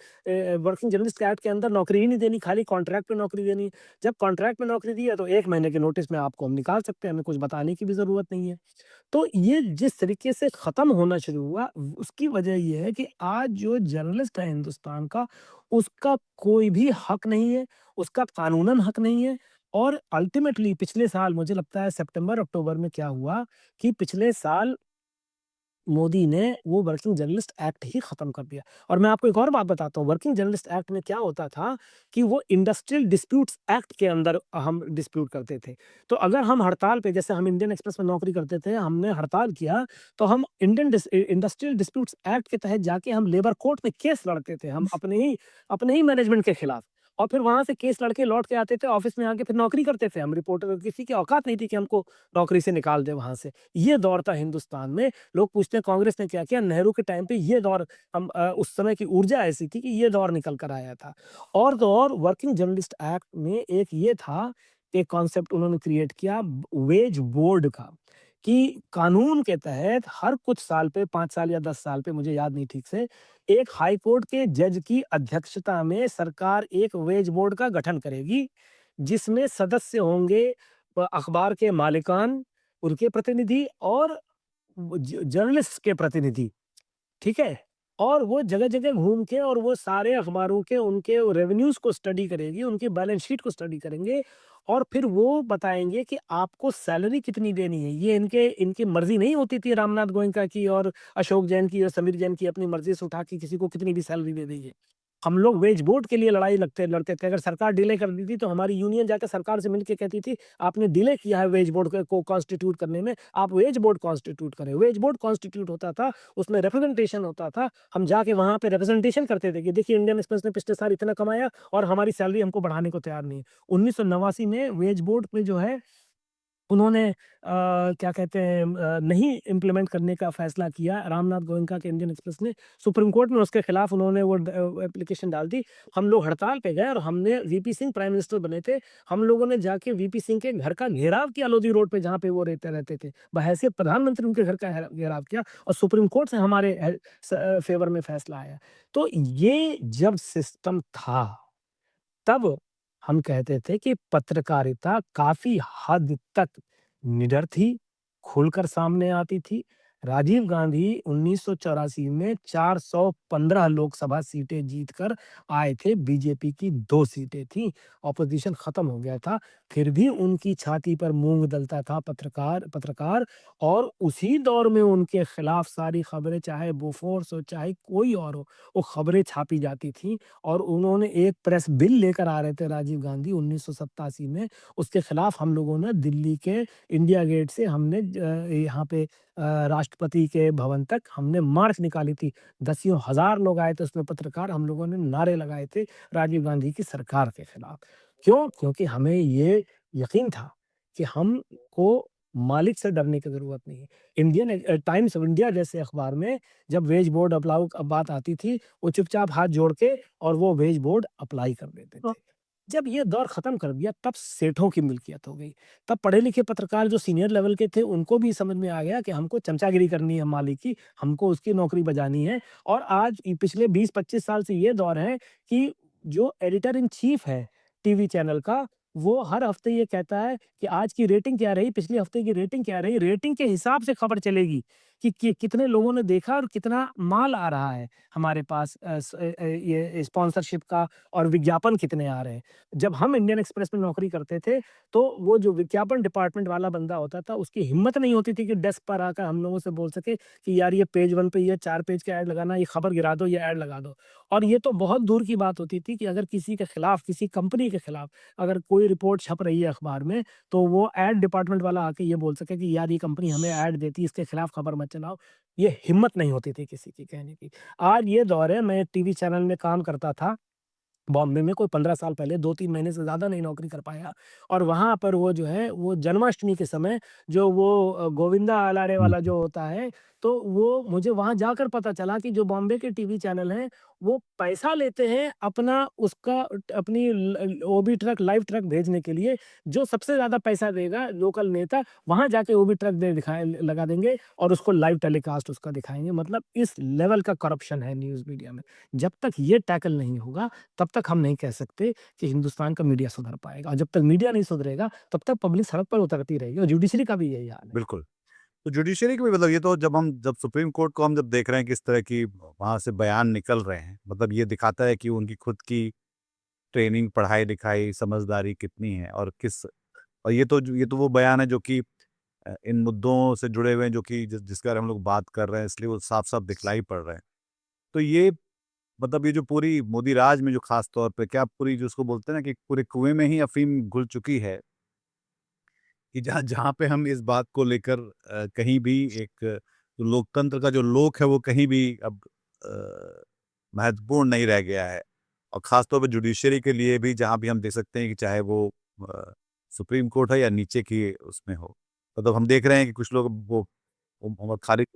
वर्किंग जर्नलिस्ट एक्ट के अंदर नौकरी ही नहीं देनी, खाली कॉन्ट्रैक्ट पे नौकरी देनी। जब कॉन्ट्रैक्ट पे नौकरी दी है तो 1 महीने के नोटिस में आपको हम निकाल सकते हैं, हमें कुछ बताने की भी ज़रूरत नहीं है। तो ये जिस तरीके से ख़त्म होना शुरू हुआ, उसकी वजह ये है कि आज जो जर्नलिस्ट है हिंदुस्तान का, उसका कोई भी हक नहीं है, उसका कानूनन हक नहीं है। और अल्टीमेटली पिछले साल मुझे लगता है सितंबर-अक्टूबर में क्या हुआ कि पिछले साल मोदी ने वो वर्किंग जर्नलिस्ट एक्ट ही खत्म कर दिया। और मैं आपको एक और बात बताता हूँ, वर्किंग जर्नलिस्ट एक्ट में क्या होता था कि वो इंडस्ट्रियल डिस्प्यूट्स एक्ट के अंदर हम डिस्प्यूट करते थे। तो अगर हम हड़ताल पे, जैसे हम इंडियन एक्सप्रेस में नौकरी करते थे, हमने हड़ताल किया, तो हम इंडस्ट्रियल डिस्प्यूट्स एक्ट के तहत जाके हम लेबर कोर्ट में केस लड़ते थे, हम अपने ही मैनेजमेंट के खिलाफ। और फिर वहाँ से केस लड़ के लौट के आते थे, ऑफ़िस में आके फिर नौकरी करते थे हम रिपोर्टर, किसी की औकात नहीं थी कि हमको नौकरी से निकाल दें वहाँ से। ये दौर था हिंदुस्तान में। लोग पूछते हैं कांग्रेस ने क्या किया? नेहरू के टाइम पे ये दौर, उस समय की ऊर्जा ऐसी थी कि ये दौर निकल कर आया था। और तो और वर्किंग जर्नलिस्ट एक्ट में एक ये था, एक कॉन्सेप्ट उन्होंने क्रिएट किया वेज बोर्ड का, कि कानून के तहत हर कुछ साल पे, 5 साल या 10 साल पे, मुझे याद नहीं ठीक से, एक हाई कोर्ट के जज की अध्यक्षता में सरकार एक वेज बोर्ड का गठन करेगी, जिसमें सदस्य होंगे अखबार के मालिकान, उनके प्रतिनिधि और जर्नलिस्ट के प्रतिनिधि, ठीक है? और वो जगह-जगह घूम के और वो सारे अखबारों के उनके रेवेन्यूज़ को स्टडी करेगी, उनकी बैलेंस शीट को स्टडी करेंगे और फिर वो बताएँगे कि आपको सैलरी कितनी देनी है। ये इनके इनकी मर्ज़ी नहीं होती थी रामनाथ गोयनका की और अशोक जैन की और समीर जैन की, अपनी मर्ज़ी से उठा के किसी को कितनी भी सैलरी दे दीजिए। हम लोग वेज बोर्ड के लिए लड़ते थे। अगर सरकार डिले कर देती तो हमारी यूनियन जाकर सरकार से मिलके कहती थी, आपने डिले किया है वेज बोर्ड को कॉन्स्टिट्यूट करने में, आप वेज बोर्ड कॉन्स्टिट्यूट करें। वेज बोर्ड कॉन्स्टिट्यूट होता था, उसमें रिप्रेजेंटेशन होता था। हम जाके वहाँ पे रिप्रेजेंटेशन करते थे कि देखिए इंडियन एक्सप्रेस ने पिछले साल इतना कमाया और हमारी सैलरी हमको बढ़ाने को तैयार नहीं है। 1989 में वेज बोर्ड पे जो है उन्होंने क्या कहते हैं, नहीं इम्प्लीमेंट करने का फैसला किया रामनाथ गोयनका के इंडियन एक्सप्रेस ने। सुप्रीम कोर्ट में उसके खिलाफ उन्होंने वो एप्लीकेशन डाल दी। हम लोग हड़ताल पे गए और हमने वीपी सिंह प्राइम मिनिस्टर बने थे। हम लोगों ने जाके वीपी सिंह के घर का घेराव किया लोधी रोड पे, जहाँ पे वो रहते थे। बहैसियत प्रधानमंत्री उनके घर का घेराव किया और सुप्रीम कोर्ट से हमारे फेवर में फैसला आया। तो ये जब सिस्टम था, तब हम कहते थे कि पत्रकारिता काफ़ी हद तक निडर थी, खुलकर सामने आती थी। राजीव गांधी 1984 में 415 लोकसभा सीटें जीतकर आए थे, बीजेपी की 2 सीटें थीं, ऑपोज़िशन खत्म हो गया था, फिर भी उनकी छाती पर मूँग दलता था पत्रकार पत्रकार और उसी दौर में उनके खिलाफ सारी खबरें, चाहे बोफोर्स हो, चाहे कोई और हो, वो खबरें छापी जाती थीं। और उन्होंने एक प्रेस बिल लेकर आ रहे थे राजीव गांधी 1987 में, उसके खिलाफ हम लोगों ने दिल्ली के इंडिया गेट से हमने यहाँ पे राष्ट्रपति के भवन तक हमने मार्च निकाली थी। दसियों हज़ार लोग आए थे उसमें पत्रकार, हम लोगों ने नारे लगाए थे राजीव गांधी की सरकार के खिलाफ। क्यों? क्योंकि हमें ये यकीन था कि हमको मालिक से डरने की ज़रूरत नहीं है। टाइम्स ऑफ इंडिया जैसे अखबार में जब वेज बोर्ड अप्लाउ बात आती थी, वो चुपचाप हाथ जोड़ के और वो वेज बोर्ड अप्लाई कर देते थे। जब ये दौर खत्म कर दिया, तब सेठों की मिल्कियत हो गई। तब पढ़े लिखे पत्रकार जो सीनियर लेवल के थे, उनको भी समझ में आ गया कि हमको चमचागिरी करनी है मालिक की, हमको उसकी नौकरी बजानी है। और आज पिछले 20-25 साल से ये दौर है कि जो एडिटर इन चीफ है टीवी चैनल का, वो हर हफ्ते ये कहता है कि आज की रेटिंग क्या रही, पिछले हफ्ते की रेटिंग क्या रही, रेटिंग के हिसाब से खबर चलेगी कि कितने लोगों ने देखा और कितना माल आ रहा है हमारे पास, ये स्पॉन्सरशिप का, और विज्ञापन कितने आ रहे हैं। जब हम इंडियन एक्सप्रेस में नौकरी करते थे, तो वो जो विज्ञापन डिपार्टमेंट वाला बंदा होता था, उसकी हिम्मत नहीं होती थी कि डेस्क पर आकर हम लोगों से बोल सके कि यार ये पेज 1 पे ये 4 पेज का ऐड लगाना, ये खबर गिरा दो, ये ऐड लगा दो। और ये तो बहुत दूर की बात होती थी कि अगर किसी के खिलाफ, किसी कंपनी के खिलाफ अगर कोई रिपोर्ट छप रही है अखबार में, तो वो ऐड डिपार्टमेंट वाला आके ये बोल सके कि यार ये कंपनी हमें ऐड देती है, इसके खिलाफ खबर मत चलाओ। ये हिम्मत नहीं होती थी किसी की कहने की। आज ये दौर है, मैं टीवी चैनल में काम करता था बॉम्बे में, कोई 15 साल पहले, 2-3 महीने से ज़्यादा नहीं नौकरी कर पाया। और वहाँ पर वो जो है, वो जन्माष्टमी के समय जो वो गोविंदा अलारे हुँ, वाला जो होता है, तो वो मुझे वहाँ जाकर पता चला कि जो बॉम्बे के टीवी चैनल हैं, वो पैसा लेते हैं अपना उसका अपनी ओबी ट्रक लाइव ट्रक भेजने के लिए। जो सबसे ज़्यादा पैसा देगा लोकल नेता, वहाँ जाके ओबी ट्रक दे दिखाए लगा देंगे और उसको लाइव टेलीकास्ट उसका दिखाएँगे। मतलब इस लेवल का करप्शन है न्यूज़ मीडिया में। जब तक ये टैकल नहीं होगा, तब तक हम नहीं कह सकते कि हिंदुस्तान का मीडिया सुधर पाएगा, और जब तक मीडिया नहीं सुधरेगा, तब तक पब्लिक सड़क पर उतरती रहेगी, और जुडिशरी का भी यही हाल है। बिल्कुल। तो जुडिशरी की भी मतलब ये तो जब सुप्रीम कोर्ट को हम जब देख रहे हैं किस तरह की वहाँ से बयान निकल रहे हैं, मतलब ये दिखाता है कि उनकी खुद की ट्रेनिंग, पढ़ाई-लिखाई, समझदारी कितनी है और और ये तो वो बयान है जो कि इन मुद्दों से जुड़े हुए हैं जो कि जिसके बारे में हम लोग बात कर रहे हैं, इसलिए वो साफ-साफ दिखलाई पड़ रहे हैं। तो ये मतलब ये जो पूरी मोदी राज में जो ख़ास तौर पे क्या पूरी जो उसको बोलते हैं ना कि पूरे कुएँ में ही अफ़ीम घुल चुकी है, कि जहाँ जहाँ पे हम इस बात को लेकर कहीं भी एक जो लोकतंत्र का जो लोक है वो कहीं भी अब अ, महत्वपूर्ण नहीं रह गया है। और ख़ास तौर पे जुडिशरी के लिए भी जहाँ भी हम देख सकते हैं कि चाहे वो सुप्रीम कोर्ट है या नीचे की उसमें हो। मतलब हम देख रहे हैं कि कुछ लोग वो खारिज।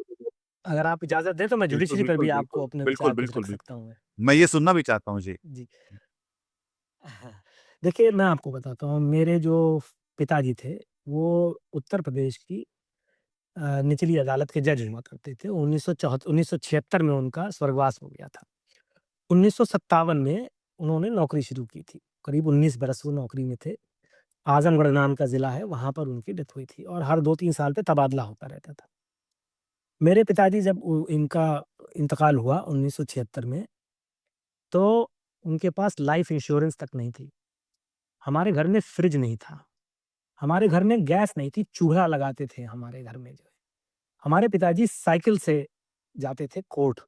अगर आप इजाज़त दें तो मैं बिल्कुल, जुडिशरी पर बिल्कुल, भी बिल्कुल। आपको अपने बिल्कुल, विचार कुछ बिल्कुल, रख सकता बिल्कुल। हूँ मैं। मैं ये सुनना भी चाहता हूँ। जी। जी। हाँ, देखिए मैं आपको बताता हूँ, मेरे जो पिताजी थे, वो उत्तर प्रदेश की निचली अदालत के जज हुआ करते थे। 1976 में उनका स्वर्गवास हो गया था। 1957 में उन्होंने नौकरी शुरू की थी। करीब 19 बरस वो नौकरी में थे। आज़मगढ़ नाम का ज़िला है, वहाँ पर उनकी डेथ हुई थी, और हर 2-3 साल पे तबादला होता रहता था। मेरे पिताजी जब इनका इंतकाल हुआ 1976 में, तो उनके पास लाइफ़ इंश्योरेंस तक नहीं थी। हमारे घर में फ्रिज नहीं था। हमारे घर में गैस नहीं थी, चूल्हा लगाते थे हमारे घर में जो है। हमारे पिताजी साइकिल से जाते थे कोर्ट,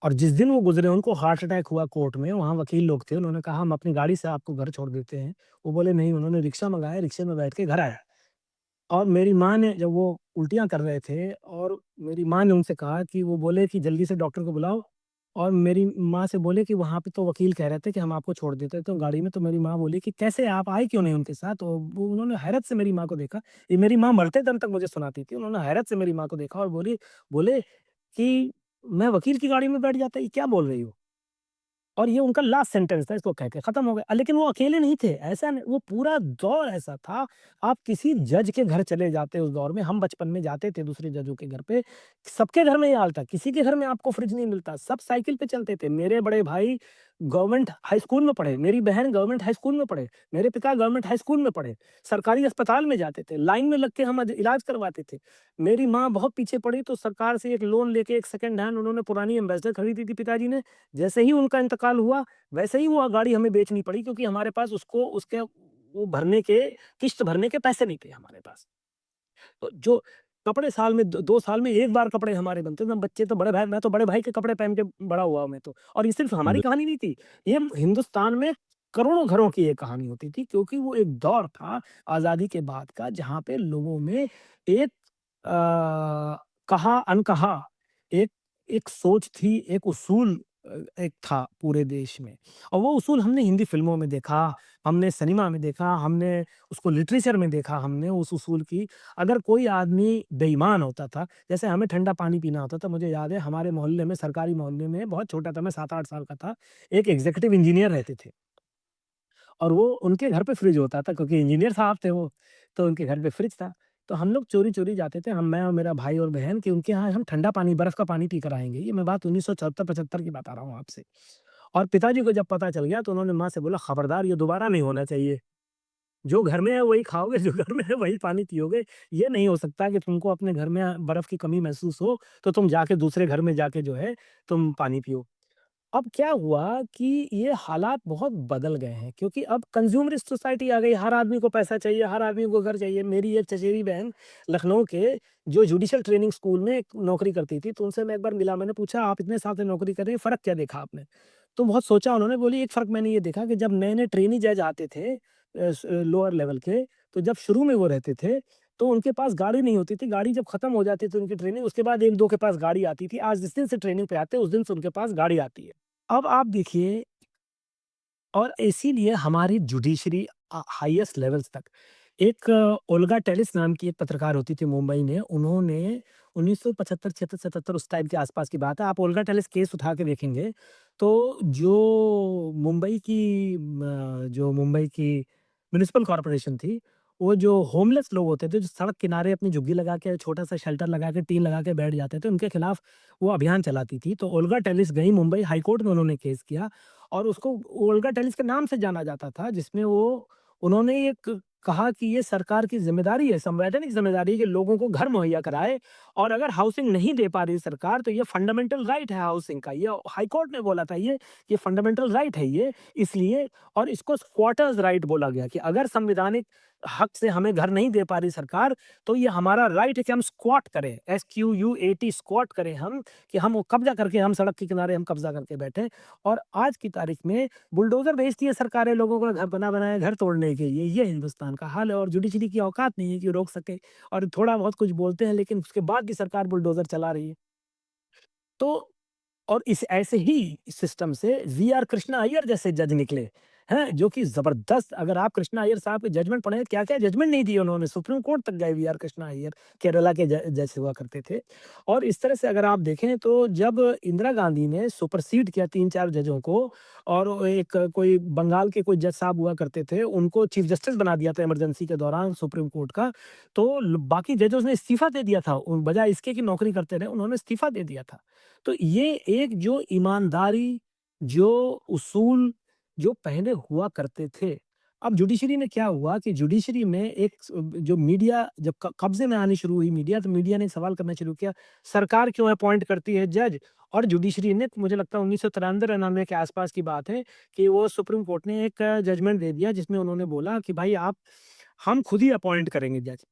और जिस दिन वो गुज़रे उनको हार्ट अटैक हुआ कोर्ट में, वहाँ वकील लोग थे, उन्होंने कहा हम अपनी गाड़ी से आपको घर छोड़ देते हैं। वो बोले नहीं, उन्होंने रिक्शा मँगाया, रिक्शे में बैठ के घर आए। और मेरी माँ ने, जब वो उल्टियाँ कर रहे थे, और मेरी माँ ने उनसे कहा कि वो बोले कि जल्दी से डॉक्टर को बुलाओ, और मेरी माँ से बोले कि वहाँ पे तो वकील कह रहे थे कि हम आपको छोड़ देते हैं तो गाड़ी में। तो मेरी माँ बोली कि कैसे आप आए क्यों नहीं उनके साथ? तो वो उन्होंने हैरत से मेरी माँ को देखा। ये मेरी माँ मरते दम तक मुझे सुनाती थी। उन्होंने हैरत से मेरी माँ को देखा और बोले कि मैं वकील की गाड़ी में बैठ जाता, ये क्या बोल रही हो? और ये उनका लास्ट सेंटेंस था, इसको कह के खत्म हो गया। लेकिन वो अकेले नहीं थे, ऐसा नहीं, वो पूरा दौर ऐसा था। आप किसी जज के घर चले जाते उस दौर में, हम बचपन में जाते थे दूसरे जजों के घर पे, सबके घर में ये हाल था, किसी के घर में आपको फ्रिज नहीं मिलता, सब साइकिल पे चलते थे। मेरे बड़े भाई गवर्नमेंट हाई स्कूल में पढ़े, मेरी बहन गवर्नमेंट हाई स्कूल में पढ़े, मेरे पिता गवर्नमेंट हाई स्कूल में पढ़े, सरकारी अस्पताल में जाते थे, लाइन में लग के हम इलाज करवाते थे। मेरी माँ बहुत पीछे पड़ी तो सरकार से एक लोन लेके एक सेकंड हैंड उन्होंने पुरानी एम्बेसडर खरीदी थी पिताजी ने। जैसे ही उनका इंतकाल हुआ, वैसे ही वो गाड़ी हमें बेचनी पड़ी, क्योंकि हमारे पास उसको उसके वो भरने के किश्त भरने के पैसे नहीं थे हमारे पास। तो जो कपड़े साल में 2 साल में 1 बार कपड़े हमारे बनते थे, हम बच्चे तो मैं तो बड़े भाई के कपड़े पहन के बड़ा हुआ मैं तो। और ये सिर्फ़ हमारी कहानी नहीं थी, ये हिंदुस्तान में करोड़ों घरों की ये कहानी होती थी, क्योंकि वो एक दौर था आज़ादी के बाद का, जहाँ पे लोगों में एक कहा-अनकहा एक एक सोच थी, एक उसूल एक था पूरे देश में, और वो उसूल हमने हिंदी फ़िल्मों में देखा, हमने सिनेमा में देखा, हमने उसको लिटरेचर में देखा, हमने उस उसूल की। अगर कोई आदमी बेईमान होता था, जैसे हमें ठंडा पानी पीना होता था, मुझे याद है हमारे मोहल्ले में, सरकारी मोहल्ले में, बहुत छोटा था मैं 7-8 साल का था, एक एग्ज़ीक्यूटिव इंजीनियर रहते थे, और वो उनके घर पे फ्रिज होता था, क्योंकि इंजीनियर साहब थे वो, तो उनके घर पे फ्रिज था। तो हम लोग चोरी-चोरी जाते थे, मैं और मेरा भाई और बहन, कि उनके यहाँ हम ठंडा पानी, बर्फ़ का पानी पीकर आएँगे। ये मैं बात 1974-75 की बता रहा हूँ आपसे। और पिताजी को जब पता चल गया तो उन्होंने माँ से बोला, खबरदार ये दोबारा नहीं होना चाहिए। जो घर में है वही खाओगे, जो घर में है वही पानी पियोगे। ये नहीं हो सकता कि तुमको अपने घर में बर्फ़ की कमी महसूस हो, तो तुम जाके दूसरे घर में जाके जो है तुम पानी पियो। अब क्या हुआ कि ये हालात बहुत बदल गए हैं, क्योंकि अब कंज्यूमरिस्ट सोसाइटी आ गई, हर आदमी को पैसा चाहिए, हर आदमी को घर चाहिए। मेरी एक चचेरी बहन लखनऊ के, जो जुडिशियल ट्रेनिंग स्कूल में एक नौकरी करती थी, तो उनसे मैं एक बार मिला, मैंने पूछा आप इतने साल से नौकरी कर रही हैं, फ़र्क क्या देखा आपने? तो बहुत सोचा उन्होंने, बोली एक फ़र्क मैंने ये देखा कि जब नए-नए ट्रेनी जज आते थे लोअर लेवल के, तो जब शुरू में वो रहते थे, तो उनके पास गाड़ी नहीं होती थी, गाड़ी जब खत्म हो जाती थी उनकी ट्रेनिंग, उसके बाद 1-2 के पास गाड़ी आती थी। आज जिस दिन से ट्रेनिंग पे आते हैं, उस दिन से उनके पास गाड़ी आती है। अब आप देखिए, और इसीलिए हमारी जुडिशरी हाईएस्ट लेवल्स तक, एक ओल्गा टेलिस नाम की एक पत्रकार होती थी मुंबई में, उन्होंने 1975, 76, 77 उस टाइम के आसपास की बात है। आप ओल्गा टेलिस केस उठा के देखेंगे, तो जो मुंबई की म्युनिसिपल कॉर्पोरेशन थी, वो जो होमलेस लोग होते थे, जो सड़क किनारे अपनी झुग्गी लगा के, छोटा-सा शेल्टर लगा के, टीन लगा के बैठ जाते थे, उनके खिलाफ वो अभियान चलाती थी। तो ओल्गा टेलिस गई मुंबई, हाई कोर्ट में उन्होंने केस किया और उसको ओल्गा टेलिस के नाम से जाना जाता था, जिसमें उन्होंने एक कहा कि ये सरकार की ज़िम्मेदारी है, संवैधानिक ज़िम्मेदारी है कि लोगों को घर मुहैया कराए और अगर हाउसिंग नहीं दे पा रही सरकार, तो ये फंडामेंटल राइट है हाउसिंग का। ये हाई कोर्ट ने बोला था ये फंडामेंटल राइट है ये, इसलिए और इसको स्क्वाटर्स राइट बोला गया कि अगर संवैधानिक हक से हमें घर नहीं दे पा रही सरकार, तो ये हमारा राइट है कि हम स्क्वाट करें, SQUAT स्क्वाट करें हम, कि हम वो कब्ज़ा करके हम सड़क के किनारे हम कब्ज़ा करके बैठें और आज की तारीख में बुलडोज़र भेजती है सरकारें लोगों का घर बना-बनाया घर तोड़ने के लिए, ये हिंदुस्तान का हाल है और जुडिशरी की औकात नहीं है कि रोक सके और थोड़ा बहुत कुछ बोलते हैं लेकिन उसके बाद भी सरकार बुलडोज़र चला रही है। तो और इस ऐसे ही सिस्टम से वी.आर. कृष्णा अय्यर जैसे जज निकले, हैं? जो कि ज़बरदस्त अगर आप कृष्णा अय्यर साहब के जजमेंट पढ़ें, क्या-क्या जजमेंट नहीं दिए उन्होंने, सुप्रीम कोर्ट तक गए वी.आर. कृष्णा अय्यर, केरला के ज जज हुआ करते थे। और इस तरह से अगर आप देखें तो जब इंदिरा गांधी ने सुपरसीड किया 3-4 जजों को और वो एक कोई बंगाल के कोई जज साहब हुआ करते थे, उनको चीफ जस्टिस बना दिया था इमरजेंसी के दौरान सुप्रीम कोर्ट का, तो ल बाकी जजों ने इस्तीफ़ा दे दिया था। बजाए इसके कि नौकरी करते रहे, उन्होंने इस्तीफ़ा दे दिया था। तो ये एक जो ईमानदारी, जो उसूल, जो पहले हुआ करते थे, अब जुडिशरी में क्या हुआ कि जुडिशरी में एक जो मीडिया जब कब्जे में आनी शुरू हुई मीडिया, तो मीडिया ने सवाल करना शुरू किया, सरकार क्यों अपॉइंट करती है जज? और जुडिशरी ने मुझे लगता है 1993-93 के आसपास की बात है कि वो सुप्रीम कोर्ट ने एक जजमेंट दे दिया जिसमें उन्होंने बोला कि भाई आप हम खुद ही अपॉइंट करेंगे जज।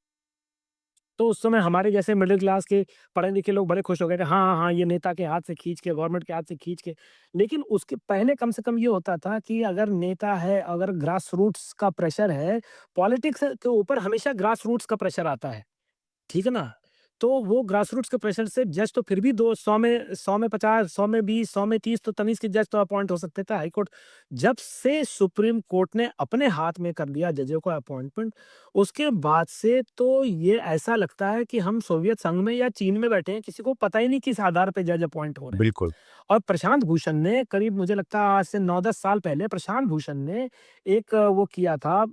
तो उस समय हमारे जैसे मिडिल क्लास के पढ़े-लिखे लोग बड़े खुश हो गए थे, हाँ, हाँ, ये नेता के हाथ से खींच के, गवर्नमेंट के हाथ से खींच के। लेकिन उसके पहले कम से कम ये होता था कि अगर नेता है, अगर ग्रास रूट्स का प्रेशर है, पॉलिटिक्स के ऊपर हमेशा ग्रास रूट्स का प्रेशर आता है। ठीक है ना? तो वो ग्रासरूट्स के प्रेशर से जज तो फिर भी दो 100 में 50, 100 में 20, 100 में 30 तो तमीज़ के जज तो अपॉइंट हो सकते थे। हाई कोर्ट जब से सुप्रीम कोर्ट ने अपने हाथ में कर लिया जजों का अपॉइंटमेंट, उसके बाद से तो ये ऐसा लगता है कि हम सोवियत संघ में या चीन में बैठे हैं, किसी को पता ही नहीं किस आधार पे जज अपॉइंट हो रहे हैं। बिल्कुल। और प्रशांत भूषण ने करीब मुझे लगता है आज से 9-10 साल पहले प्रशांत भूषण ने एक वो किया था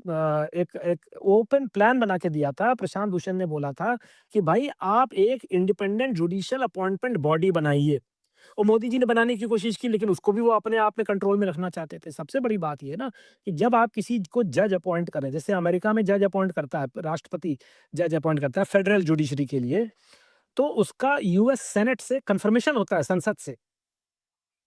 एक एक ओपन प्लान बना के दिया था। प्रशांत भूषण ने बोला था कि भाई आप एक इंडिपेंडेंट जुडिशियल अपॉइंटमेंट बॉडी बनाइए। और मोदी जी ने बनाने की कोशिश की लेकिन उसको भी वो अपने आप में कंट्रोल में रखना चाहते थे। सबसे बड़ी बात ये है ना कि जब आप किसी को जज अपॉइंट करें, जैसे अमेरिका में जज अपॉइंट करता है, राष्ट्रपति जज अपॉइंट करता है फेडरल जुडिशरी के लिए, तो उसका यूएस सेनेट से कन्फर्मेशन होता है संसद से।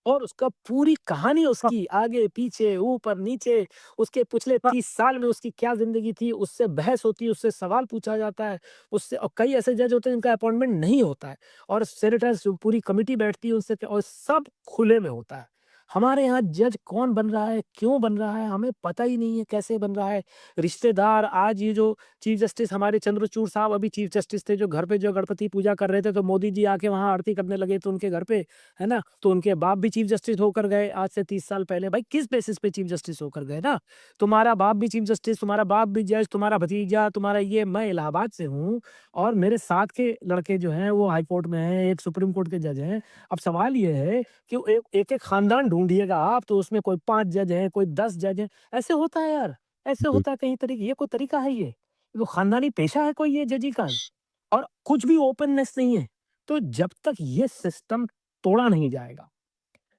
और उसका पूरी कहानी उसकी आगे-पीछे, ऊपर-नीचे, उसके पिछले 30 साल में उसकी क्या ज़िंदगी थी, उससे बहस होती है, उससे सवाल पूछा जाता है, उससे और कई ऐसे जज होते हैं जिनका अपॉइंटमेंट नहीं होता है और सेनेटर्स जो पूरी कमिटी बैठती है उससे और सब खुले में होता है। हमारे यहाँ जज कौन बन रहा है, क्यों बन रहा है, हमें पता ही नहीं है कैसे बन रहा है। रिश्तेदार आज ये जो चीफ जस्टिस हमारे चंद्रचूड़ साहब अभी चीफ जस्टिस थे, जो घर पे जो गणपति पूजा कर रहे थे, तो मोदी जी आके वहाँ आरती करने लगे थे उनके घर पे। है ना? तो उनके बाप भी चीफ जस्टिस होकर गए आज से 30 साल पहले। भाई किस बेसिस पे चीफ जस्टिस होकर गए ना? तुम्हारा बाप भी चीफ जस्टिस, तुम्हारा बाप भी जज, तुम्हारा भतीजा, तुम्हारा ये मैं इलाहाबाद से हूँ और मेरे साथ के लड़के जो हैं वो हाई कोर्ट में हैं, एक सुप्रीम कोर्ट के जज हैं। अब सवाल ये है कि एक-एक खानदान ढूँढिएगा आप तो उसमें कोई 5 जज हैं, कोई 10 जज हैं। ऐसे होता है यार, ऐसे बिल्कुल, होता है कहीं तरीके ये कोई तरीका है ये? वो खानदानी पेशा है कोई ये जजी का? और कुछ भी ओपननेस नहीं है। तो जब तक ये सिस्टम तोड़ा नहीं जाएगा,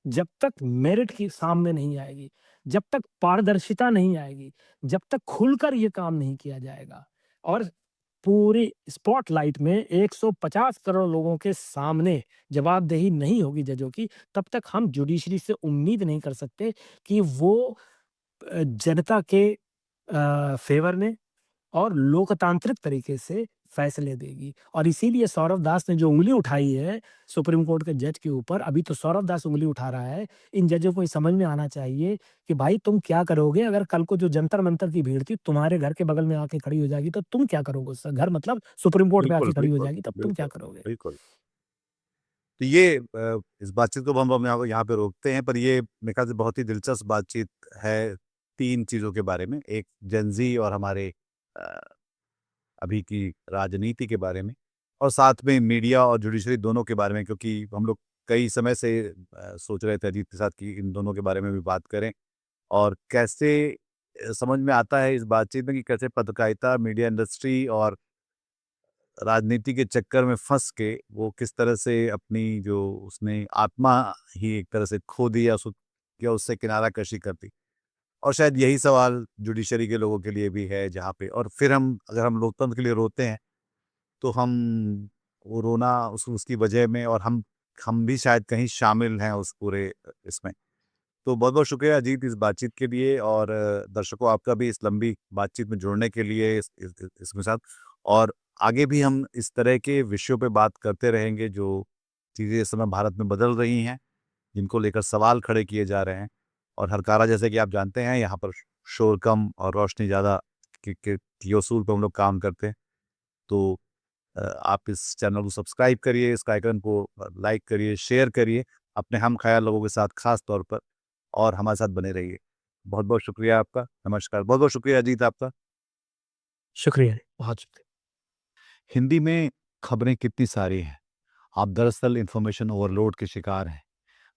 जब तक मेरिट की सामने नहीं आएगी, जब तक पारदर्शिता नहीं आएगी, जब तक खुलकर ये काम नहीं किया जाएगा और पूरी स्पॉटलाइट में 150 करोड़ लोगों के सामने जवाबदेही नहीं होगी जजों की, तब तक हम जुडिशरी से उम्मीद नहीं कर सकते कि वो जनता के फ़ेवर में और लोकतांत्रिक तरीके से फैसले देगी और इसीलिए सौरव दास ने जो उँगली उठाई है सुप्रीम कोर्ट के जज के ऊपर, अभी तो सौरव दास उँगली उठा रहा है। इन जजों को ये समझ में आना चाहिए कि भाई तुम क्या करोगे अगर कल को जो जंतर-मंतर की भीड़ थी तुम्हारे घर के बगल में आके खड़ी हो जाएगी, तो तुम क्या करोगे उससे? घर मतलब सुप्रीम कोर्ट में बिल्कुल, आके खड़ी हो बिल्कुल, जाएगी, तब तुम क्या बिल्कुल, करोगे? बिल्कुल। तो ये इस बातचीत को हम यहाँ पे रोकते हैं, पर ये मेरे ख्याल से बहुत ही दिलचस्प बातचीत है 3 चीज़ों के बारे में। एक जेन ज़ी और हमारे अ, अभी की राजनीति के बारे में और साथ में मीडिया और जुडिशरी दोनों के बारे में, क्योंकि हम लोग कई समय से सोच रहे थे अजीत के साथ कि इन दोनों के बारे में भी बात करें और कैसे समझ में आता है इस बातचीत में कि कैसे पत्रकारिता, मीडिया इंडस्ट्री और राजनीति के चक्कर में फँस के वो किस तरह से अपनी जो उसने आत्मा ही एक तरह से खो दी या उससे किनारा-कशी कर दी। और शायद यही सवाल जुडिशरी के लोगों के लिए भी है जहाँ पे, और फिर हम अगर हम लोकतंत्र के लिए रोते हैं, तो हम वो रोना उसकी वजह में, और हम भी शायद कहीं शामिल हैं उस पूरे इसमें। तो बहुत-बहुत शुक्रिया अजीत इस बातचीत के लिए, और दर्शकों आपका भी इस लंबी बातचीत में जुड़ने के लिए इसके साथ। और आगे भी हम इस तरह के विषयों पे बात करते रहेंगे जो चीज़ें इस समय भारत में बदल रही हैं, जिनको लेकर सवाल खड़े किए जा रहे हैं। और हरकारा, जैसे कि आप जानते हैं, यहाँ पर शोर कम और रोशनी ज़्यादा के उसूल पे हम लोग काम करते हैं। तो आप इस चैनल को सब्सक्राइब करिए, इस आइकन को लाइक करिए, शेयर करिए अपने हम ख़याल लोगों के साथ ख़ास तौर पर, और हमारे साथ बने रहिए। बहुत-बहुत शुक्रिया आपका। नमस्कार। बहुत-बहुत शुक्रिया अजीत आपका। शुक्रिया, बहुत शुक्रिया। हिंदी में खबरें कितनी सारी हैं। आप दरअसल इन्फॉर्मेशन ओवरलोड के शिकार हैं।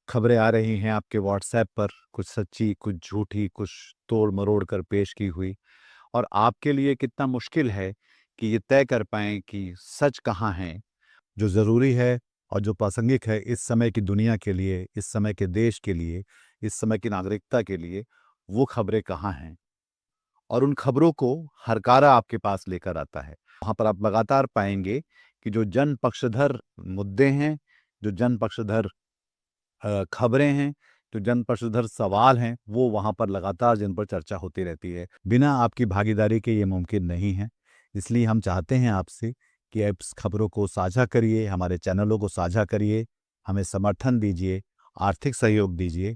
खबरें आ रही हैं आपके व्हाट्सएप पर, कुछ सच्ची, कुछ झूठी, कुछ तोड़-मरोड़ कर पेश की हुई, और आपके लिए कितना मुश्किल है कि ये तय कर पाएँ कि सच कहाँ है, जो ज़रूरी है और जो प्रासंगिक है इस समय की दुनिया के लिए, इस समय के देश के लिए, इस समय की नागरिकता के लिए, वो खबरें कहाँ हैं। और उन खबरों को हरकारा आपके पास लेकर आता है। वहाँ पर आप लगातार पाएँगे कि जो जन पक्षधर मुद्दे हैं, जो जन पक्षधर खबरें हैं, जो जन पक्षधर सवाल हैं, वो वहाँ पर लगातार जिन पर चर्चा होती रहती है। बिना आपकी भागीदारी के ये मुमकिन नहीं है। इसलिए हम चाहते हैं आपसे कि आप इस खबरों को साझा करिए, हमारे चैनलों को साझा करिए, हमें समर्थन दीजिए, आर्थिक सहयोग दीजिए।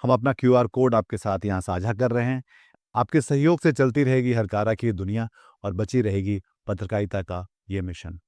हम अपना क्यूआर कोड आपके साथ यहाँ साझा कर रहे हैं। आपके सहयोग से चलती रहेगी हरकारा की ये दुनिया, और बची रहेगी पत्रकारिता का ये मिशन।